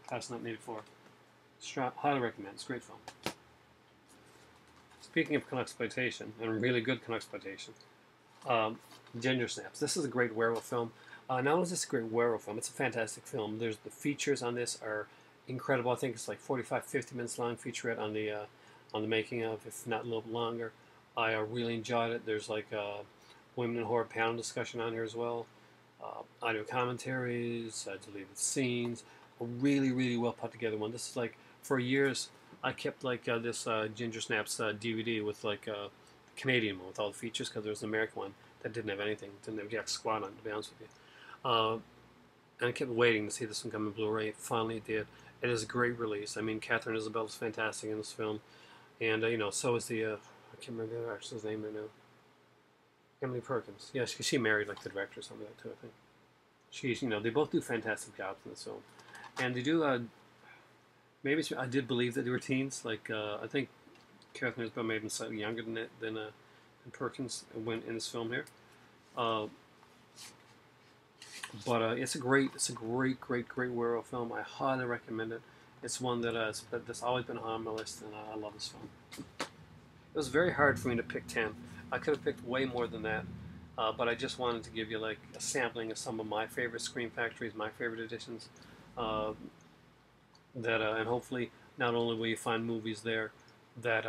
Class 1984. Highly recommend. It's a great film. Speaking of Exploitation, and really good Exploitation, Ginger Snaps. This is a great werewolf film. Not only is this a great werewolf film, it's a fantastic film. The features on this are incredible. I think it's like 45, 50 minutes long featurette on the making of, if not a little bit longer. I really enjoyed it. There's like women in horror panel discussion on here as well. Audio commentaries, deleted scenes. A really, really well put together one. This is like, for years, I kept like this Ginger Snaps DVD with like the Canadian one with all the features, because there was an American one that didn't have anything, didn't have jack squat on it, to be honest with you. And I kept waiting to see this one come in Blu-ray. Finally it did. It is a great release. Catherine Isabelle is fantastic in this film, and so is the I can't remember the other actress's name right now. Emily Perkins. Yeah, she married like the director or something like that too, I think. She's, they both do fantastic jobs in this film. And they do, maybe I did believe that they were teens. Like, I think Catherine Isabel may have been slightly younger than Perkins when in this film here. But it's a great, great werewolf film. I highly recommend it. It's one that's always been on my list, and I love this film. It was very hard for me to pick 10. I could have picked way more than that, but I just wanted to give you like a sampling of some of my favorite Scream Factories, my favorite editions. And hopefully, not only will you find movies there that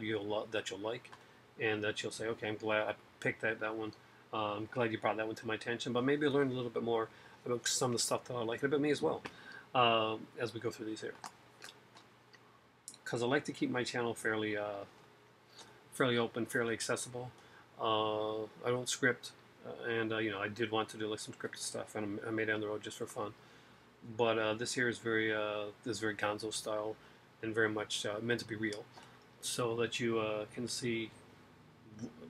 you'll like, and that you'll say, okay, I'm glad I picked that one. I'm glad you brought that one to my attention, but maybe learn a little bit more about some of the stuff that I like, and about me as well, as we go through these here. Because I like to keep my channel fairly open, fairly accessible. I don't script, and I did want to do like some scripted stuff, and I made it on the road just for fun. But this here is very Gonzo style, and very much meant to be real, so that you can see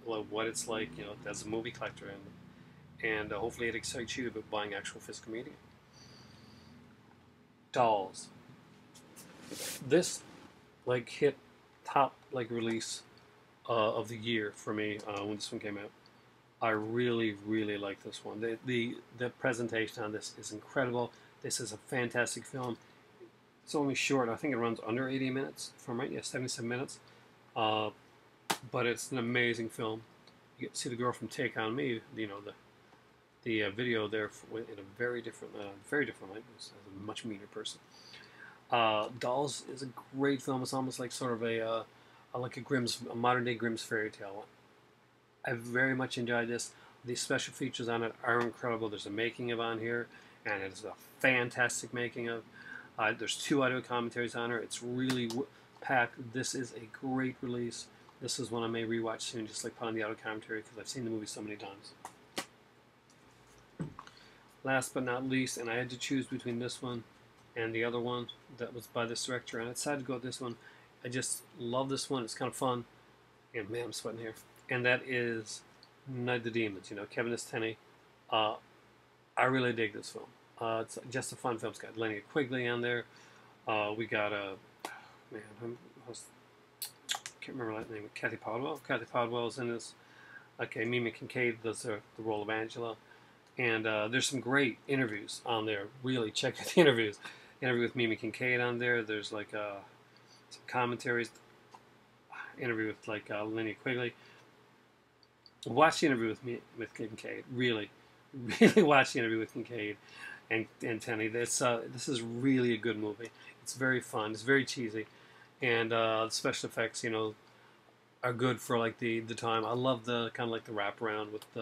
what it's like, as a movie collector, and hopefully it excites you about buying actual physical media. Dolls. This hit top release of the year for me when this one came out. I really like this one. The presentation on this is incredible. This is a fantastic film. It's only short. I think it runs under 80 minutes. If I'm right, yeah, 77 minutes. But it's an amazing film. You get to see the girl from Take On Me. The video there in a very different light. It's a much meaner person. Dolls is a great film. It's almost like sort of a modern day Grimm's fairy tale. I very much enjoyed this. The special features on it are incredible. There's a making of on here, and it is a fantastic making of. There's 2 audio commentaries on her. It's really packed. This is a great release. This is one I may rewatch soon, just like put on the audio commentary, because I've seen the movie so many times. Last but not least, and I had to choose between this one and the other one that was by this director, and I decided to go with this one. I just love this one. It's kind of fun. And man, I'm sweating here. And that is Night of the Demons. Kevin S. Tenney. I really dig this film. It's just a fun film. It's got Linnea Quigley on there. We got can't remember that name. Kathy Podwell. Kathy Podwell is in this. Okay, Mimi Kincaid does the role of Angela. And there's some great interviews on there. Really check out the interviews. Interview with Mimi Kincaid on there. There's some commentaries. Interview with Linnea Quigley. Watch the interview with Kincaid. Really watch the interview with Kincaid and Tenney. This is really a good movie. It's very fun. It's very cheesy, and the special effects, are good for the time. I love the kind of the wraparound with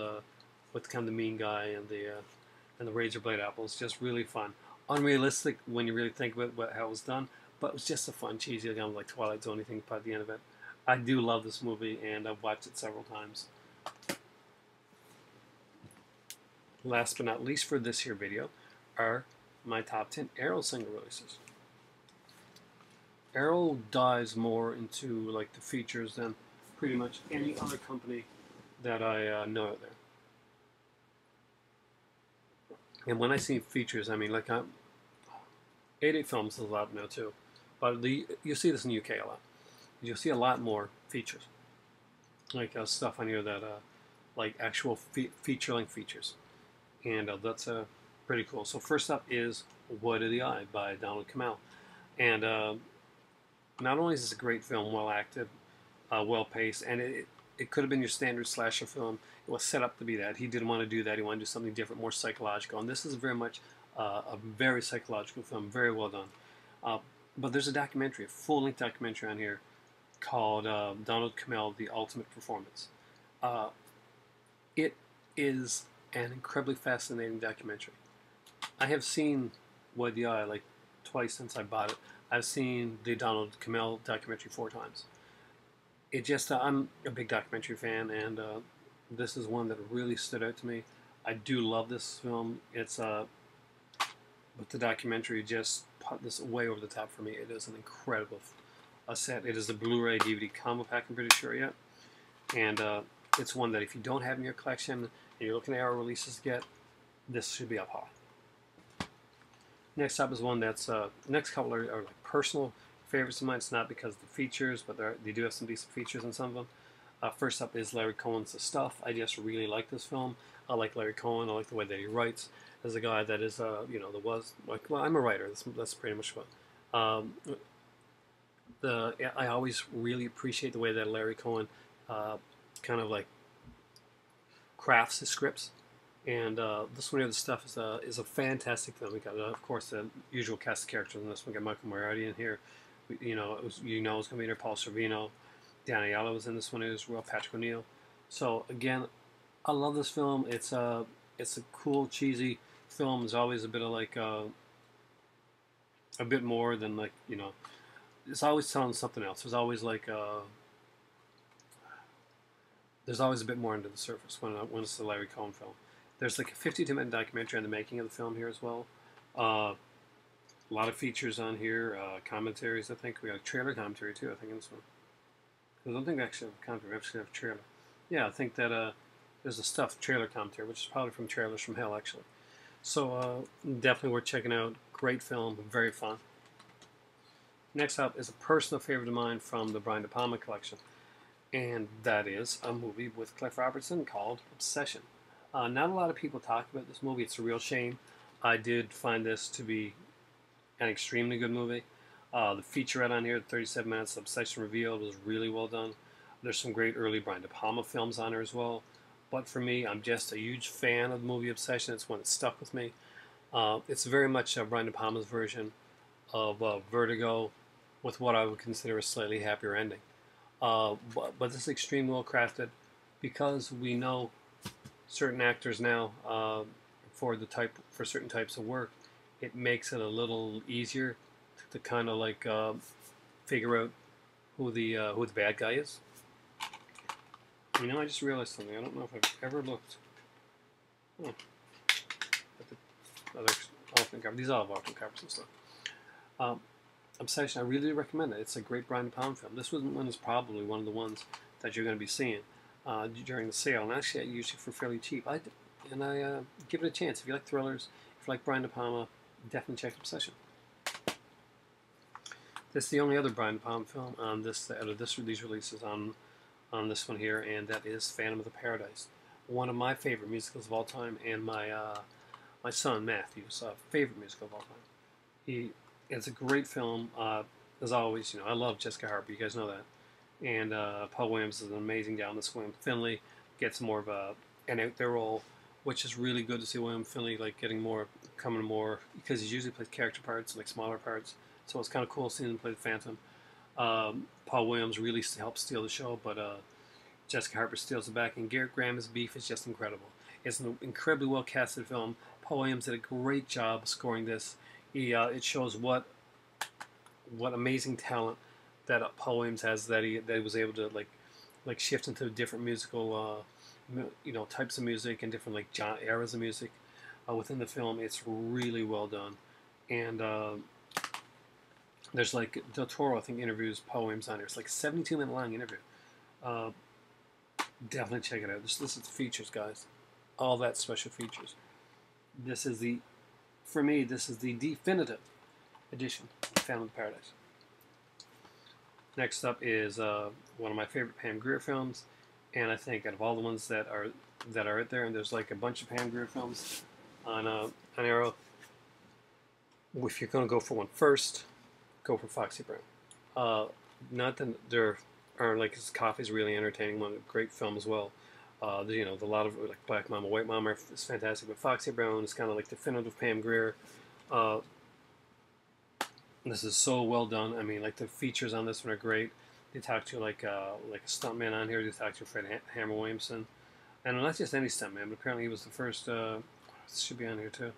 kind of the mean guy and the razor blade apple. It's just really fun. Unrealistic when you really think about how it was done, but it was just a fun, cheesy, kind of like Twilight Zone thing by the end of it. I do love this movie, and I've watched it several times. Last but not least for this here video are my top 10 Arrow single releases. Arrow dives more into the features than pretty much any other company that I know out there. And when I see features, I mean 8 films is a lot now too, but you see this in the UK a lot. You'll see a lot more features, stuff on here that actual feature-length features, and that's pretty cool. So first up is Wood of the Eye by Donald Cammell, and not only is this a great film, well acted, well paced, and it could have been your standard slasher film. It was set up to be that. He didn't want to do that. He wanted to do something different, more psychological, and this is very much a very psychological film, very well done. But there's a documentary, a full-length documentary on here called Donald Cammell, The Ultimate Performance. It is an incredibly fascinating documentary. I have seen Wood of the Eye twice since I bought it. I've seen the Donald Cammell documentary 4 times. It just, I'm a big documentary fan, and this is one that really stood out to me. I do love this film. It's, but the documentary just put this way over the top for me. It is an incredible set. It is a Blu-ray DVD combo pack, I'm pretty sure yet. And it's one that if you don't have in your collection and you're looking at our releases to get, this should be up high. Next up is one that's, next couple are like personal favorites of mine. It's not because of the features, but they do have some decent features in some of them. First up is Larry Cohen's The Stuff. I just really like this film. I like Larry Cohen. I like the way that he writes. As a guy that is, you know, well, I'm a writer. That's pretty much what. I always really appreciate the way that Larry Cohen kind of like crafts his scripts. And this one here, The Stuff, is a fantastic film. We got, of course, the usual cast of characters in this one. We got Michael Moriarty in here. You know, it's going to be in there. Paul Sorvino. Danny Aiello was in this one as well. Patrick O'Neill. So again, I love this film. It's a cool, cheesy film. There's always a bit of like a bit more than like, you know, it's always telling something else. There's always like there's always a bit more under the surface when it's the Larry Cohen film. There's like a 52-minute documentary on the making of the film here as well. A lot of features on here, commentaries. I think we got a trailer commentary too. I think in this one. I don't think we actually have a commentary. We actually have a trailer. Yeah, I think that there's a Stuff trailer commentary, which is probably from Trailers from Hell actually. So definitely worth checking out. Great film, very fun. Next up is a personal favorite of mine from the Brian De Palma collection, and that is a movie with Cliff Robertson called Obsession. Not a lot of people talk about this movie. It's a real shame. I did find this to be an extremely good movie. The featurette on here, 37 minutes, Obsession Revealed, was really well done. There's some great early Brian De Palma films on here as well. But for me, I'm just a huge fan of the movie Obsession. It's one that stuck with me. It's very much Brian De Palma's version of Vertigo, with what I would consider a slightly happier ending. But this is extremely well crafted because we know certain actors now for certain types of work. It makes it a little easier to kind of like figure out who the bad guy is. You know, I just realized something. I don't know if I've ever looked. Oh, at the other alternate cover. These all have alternate covers and stuff. Obsession, I really recommend it. It's a great Brian De Palma film. This one is probably one of the ones that you're going to be seeing during the sale. And actually, I usually for fairly cheap. I give it a chance. If you like thrillers, if you like Brian De Palma, definitely check Obsession. This is the only other Brian De Palma film on this out of these releases on this one here, and that is Phantom of the Paradise. One of my favorite musicals of all time, and my son Matthew's favorite musical of all time. It's a great film. As always, you know, I love Jessica Harper. You guys know that. And Paul Williams is an amazing guy in this. William Finley gets more of an out there role, which is really good to see William Finley like coming more because he usually plays character parts, like smaller parts. So it's kind of cool seeing him play the Phantom. Paul Williams really helps steal the show, but Jessica Harper steals it back, and Garrett Graham's beef is just incredible. It's an incredibly well casted film. Paul Williams did a great job scoring this. It shows what amazing talent that Paul Williams has, that he was able to like shift into different musical types of music and different like eras of music within the film. It's really well done, and there's like Del Toro, I think, interviews Paul Williams on here. It's like a 72-minute long interview. Definitely check it out. This is the features, guys. All that special features. For me, this is the definitive edition of Phantom of the Paradise. Next up is one of my favorite Pam Grier films, and I think out of all the ones that are out there, and there's like a bunch of Pam Grier films on Arrow. If you're going to go for one first, go for Foxy Brown. Not that there aren't, like, his Coffee's really entertaining, one, a great film as well. The lot of like Black Mama, White Mama is fantastic, but Foxy Brown is kind of like definitive Pam Grier. This is so well done. I mean, like the features on this one are great. They talk to like a stuntman on here. They talk to Fred Hammer Williamson, and not just any stuntman, but apparently he was the first. This should be on here too.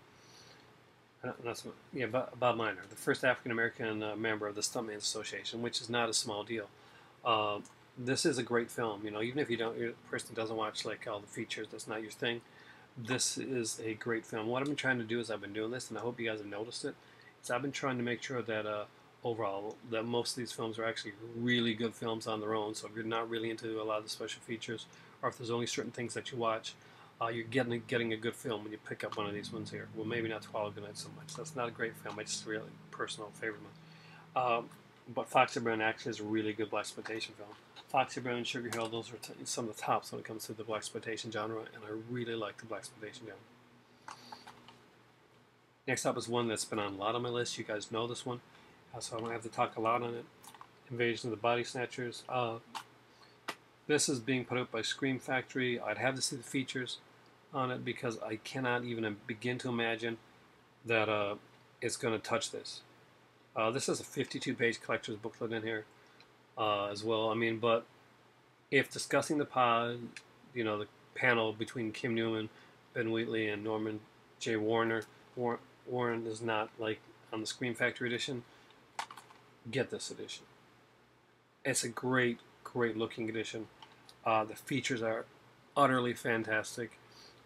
Bob Miner, the first African American member of the Stuntman Association, which is not a small deal. This is a great film. You know, even if you're a person that doesn't watch like all the features, that's not your thing. This is a great film. What I've been trying to do is I've been doing this, and I hope you guys have noticed it. Is I've been trying to make sure that overall that most of these films are actually really good films on their own. So if you're not really into a lot of the special features, or if there's only certain things that you watch, you're getting a good film when you pick up one of these ones here. Well, maybe not Twilight Time so much. That's not a great film. It's just a really personal favorite one. But Foxy Brown actually is a really good blaxploitation film. Foxy Brown and Sugar Hill, those are some of the tops when it comes to the blaxploitation genre, and I really like the blaxploitation genre. Next up is one that's been on a lot on my list. You guys know this one, so I don't have to talk a lot on it. Invasion of the Body Snatchers. This is being put out by Scream Factory. I'd have to see the features on it because I cannot even begin to imagine that it's going to touch this. This is a 52-page collector's booklet in here as well. I mean, but if discussing the the panel between Kim Newman, Ben Wheatley, and Norman J. Warren is not like on the Scream Factory edition, get this edition. It's a great looking edition. The features are utterly fantastic,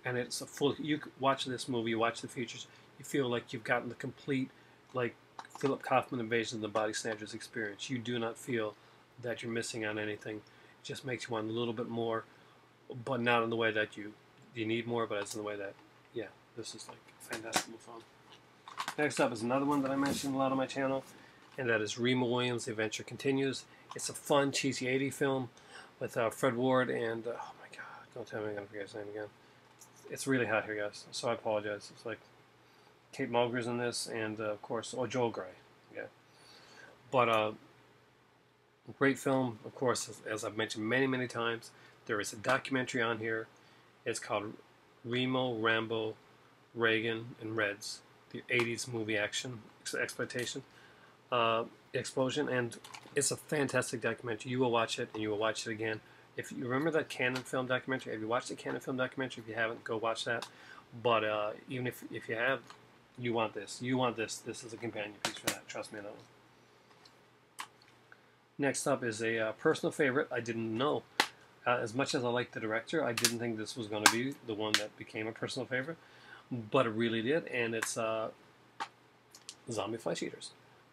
and it's a full. You watch this movie, you watch the features, you feel like you've gotten the complete like Philip Kaufman Invasion of the Body Snatchers experience. You do not feel that you're missing on anything. It just makes you want a little bit more, but not in the way that you need more, but it's in the way that, yeah, this is like a fantastic film. Next up is another one that I mentioned a lot on my channel, and that is Remo Williams' The Adventure Continues. It's a fun, cheesy 80s film with Fred Ward and, oh my god, don't tell me I'm going to forget his name again. It's really hot here, guys, so I apologize. It's like Kate Mulgre's in this, and of course, Joel Grey. Yeah. But great film, of course, as I've mentioned many times. There is a documentary on here. It's called Remo, Rambo, Reagan, and Reds, the 80s movie action exploitation explosion, and it's a fantastic documentary. You will watch it, and you will watch it again. If you remember that Cannon film documentary, have you watched the Cannon film documentary? If you haven't, go watch that. But even if you have, you want this. You want this. This is a companion piece for that. Trust me on that one. Next up is a personal favorite. I didn't know. As much as I like the director, I didn't think this was going to be the one that became a personal favorite. But it really did, and it's Zombie Flesh Eaters.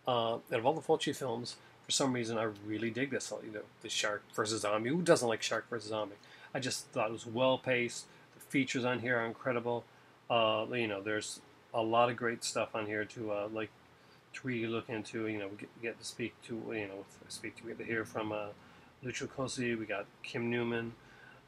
Out of all the Fulci films, for some reason, I really dig this. You know, the Shark versus Zombie. Who doesn't like Shark versus Zombie? I just thought it was well paced. The features on here are incredible. You know, there's a lot of great stuff on here to really look into. You know, get to speak to. You know, we get to hear from Lucio Cosi. We got Kim Newman,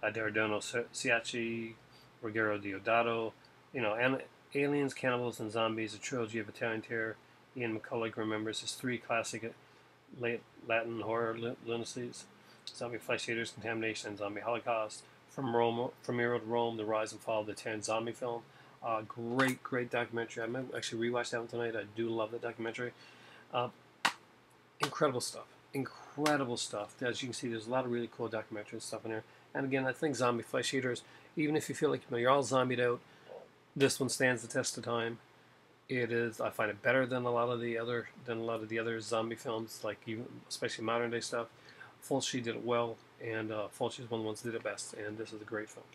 Daredano Siachi, Ruggero Deodato. You know, and Aliens, Cannibals, and Zombies, a trilogy of Italian terror. Ian McCulloch remembers his 3 classic late Latin horror lunacies: Zombie Flesh Eaters, Contamination, and Zombie Holocaust. From Hero to Rome, The Rise and Fall of the Italian Zombie Film. Great documentary. I might actually rewatch that one tonight. I do love that documentary. Incredible stuff. Incredible stuff. As you can see, there's a lot of really cool documentary and stuff in there. And again, I think Zombie Flesh Eaters, even if you feel like you're all zombied out, this one stands the test of time. It is. I find it better than a lot of the other zombie films, like even especially modern day stuff. Fulci did it well, and Fulci is one of the ones that did it best. And this is a great film.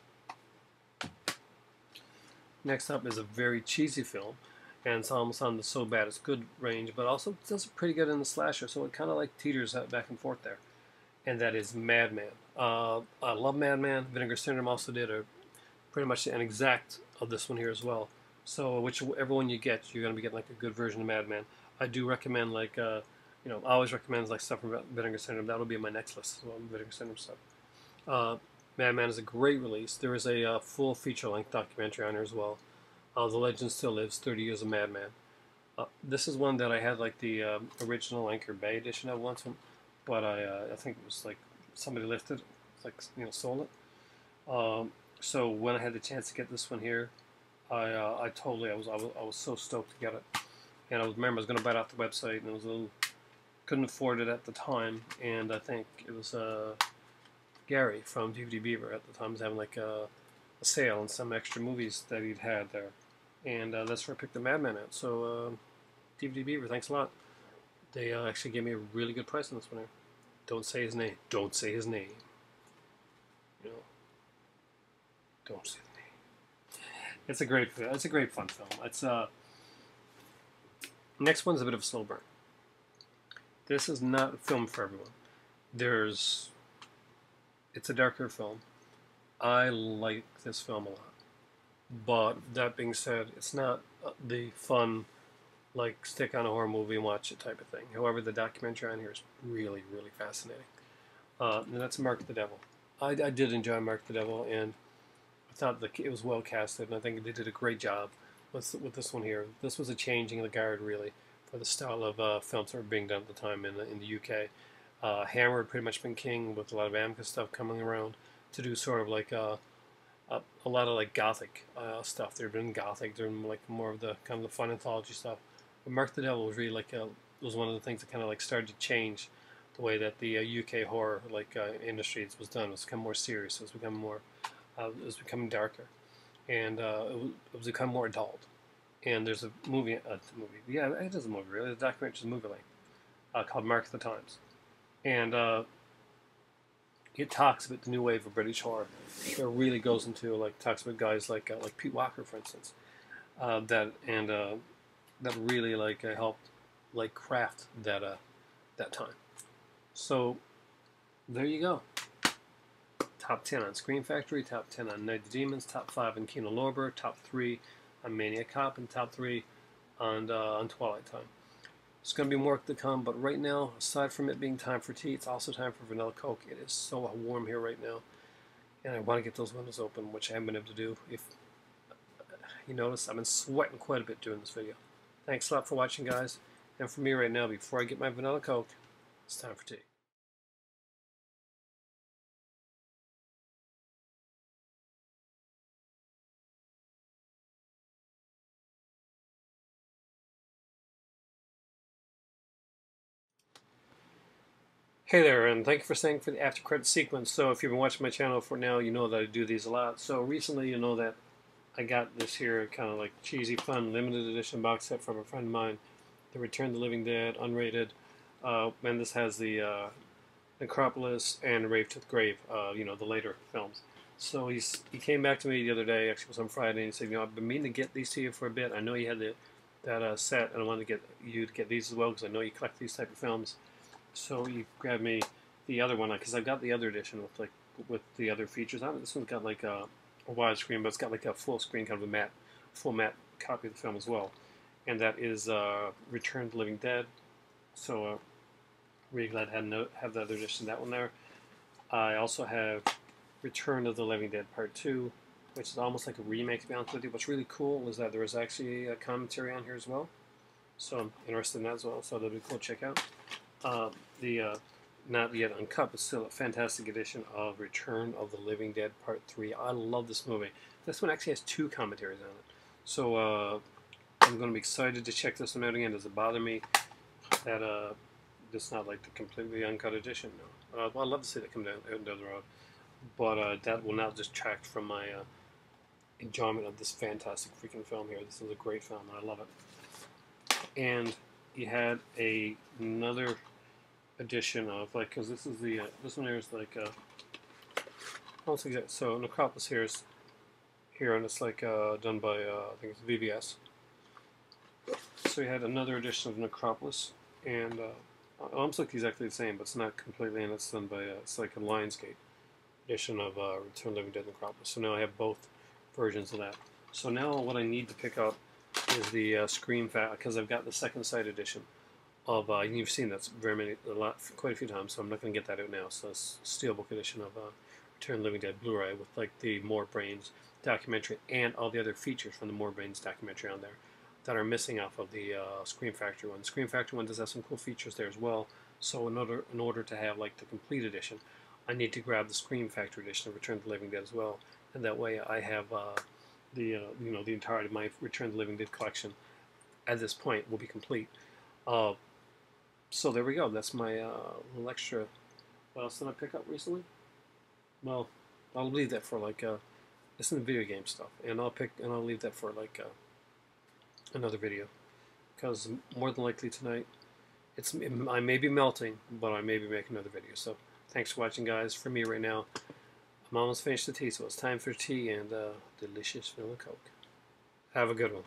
Next up is a very cheesy film, and it's almost on the so bad it's good range, but also does pretty good in the slasher. So it kind of like teeters back and forth there, and that is Madman. I love Madman. Vinegar Syndrome also did pretty much an exact of this one here as well. So whichever one you get, you're going to be getting like a good version of Madman. I do recommend like I always recommend like stuff from Vinegar Syndrome. That'll be on my next list as well, Vinegar Syndrome stuff. Madman is a great release. There is a full feature-length documentary on here as well. The Legend Still Lives: 30 Years of Madman. This is one that I had like the original Anchor Bay edition of once, but I think it was like somebody lifted, like sold it. So when I had the chance to get this one here, I was so stoked to get it, and I remember I was going to buy it off the website, and it was couldn't afford it at the time, and I think it was Gary from DVD Beaver at the time was having like a sale on some extra movies that he'd had there, and that's where I picked the Madman at. So DVD Beaver, thanks a lot. They actually gave me a really good price on this one here. Don't say his name. Don't say his name. Don't say the name. It's a great fun film. It's next one's a bit of a slow burn. This is not a film for everyone. It's a darker film. I like this film a lot. But that being said, it's not the fun, like, stick on a horror movie and watch it type of thing. However, the documentary on here is really, really fascinating. And that's Mark the Devil. I did enjoy Mark the Devil, and I thought it was well casted, and I think they did a great job with this one here. This was a changing of the guard, really, for the style of films that were being done at the time in the UK. Hammer had pretty much been king with a lot of Amicus stuff coming around to do sort of like a lot of like gothic stuff. They're doing gothic, they're like more of the kind of the fun anthology stuff. But Mark the Devil was really like was one of the things that kind of like started to change the way that the UK horror industry was done. It was become more serious. It was become more. It was becoming darker, and it was become more adult. And there's a movie, yeah, it is a movie really. The documentary is a movie called Mark the Times, and it talks about the new wave of British horror. It really goes into talks about guys like Pete Walker, for instance, that really helped craft that time. So there you go. Top 10 on Scream Factory, top 10 on Night of the Demons, top 5 on Kino Lorber, top 3 on Maniac Cop, and top 3 on Twilight Time. There's going to be more to come, but right now, aside from it being time for tea, it's also time for vanilla Coke. It is so warm here right now, and I want to get those windows open, which I haven't been able to do. If you notice, I've been sweating quite a bit doing this video. Thanks a lot for watching, guys. And for me right now, before I get my vanilla Coke, it's time for tea. Hey there, and thank you for staying for the after credit sequence. So if you've been watching my channel for now, you know that I do these a lot. So recently, you know that I got this here kind of like cheesy, fun, limited edition box set from a friend of mine, The Return of the Living Dead, unrated. And this has the Necropolis and Rave to the Grave, the later films. So he came back to me the other day, actually it was on Friday, and he said, I've been meaning to get these to you for a bit. I know you had that set, and I wanted to get you to get these as well, because I know you collect these type of films. So he grabbed me the other one, because I've got the other edition with the other features on it. This one's got like a widescreen, but it's got like a full screen, kind of a full matte copy of the film as well. And that is Return of the Living Dead. So really glad to have the other edition, that one there. I also have Return of the Living Dead Part 2, which is almost like a remake, to be honest with you. What's really cool is that there is actually a commentary on here as well. So I'm interested in that as well, so that'll be cool to check out. The not yet uncut, but still a fantastic edition of Return of the Living Dead Part 3. I love this movie. This one actually has 2 commentaries on it. So I'm going to be excited to check this one out again. Does it bother me that it's not like the completely uncut edition? No. Well, I'd love to see that come down the road. But that will not distract from my enjoyment of this fantastic freaking film here. This is a great film, and I love it. And you had another edition of, because this is this one here is so Necropolis here, and it's done by I think it's VBS. So you had another edition of Necropolis, and almost like exactly the same, but it's not completely, and it's done by it's like a Lionsgate edition of Return of the Living Dead Necropolis. So now I have both versions of that. So now what I need to pick up is the Scream because I've got the second sight edition of you've seen that's quite a few times, so I'm not going to get that out now. So it's a steelbook edition of Return of the Living Dead Blu-ray with the More Brains documentary and all the other features from the More Brains documentary on there that are missing off of the Scream Factory one. The Scream Factory one does have some cool features there as well. So in order to have the complete edition, I need to grab the Scream Factory edition of Return of the Living Dead as well, and that way I have the entirety of my Return of the Living Dead collection at this point will be complete. So there we go. That's my little extra. What else did I pick up recently? Well, I'll leave that for it's in the video game stuff, and I'll leave that for another video, because more than likely tonight I may be melting, but I may be making another video. So thanks for watching, guys. For me right now, I'm almost finished the tea, so it's time for tea and delicious vanilla Coke. Have a good one.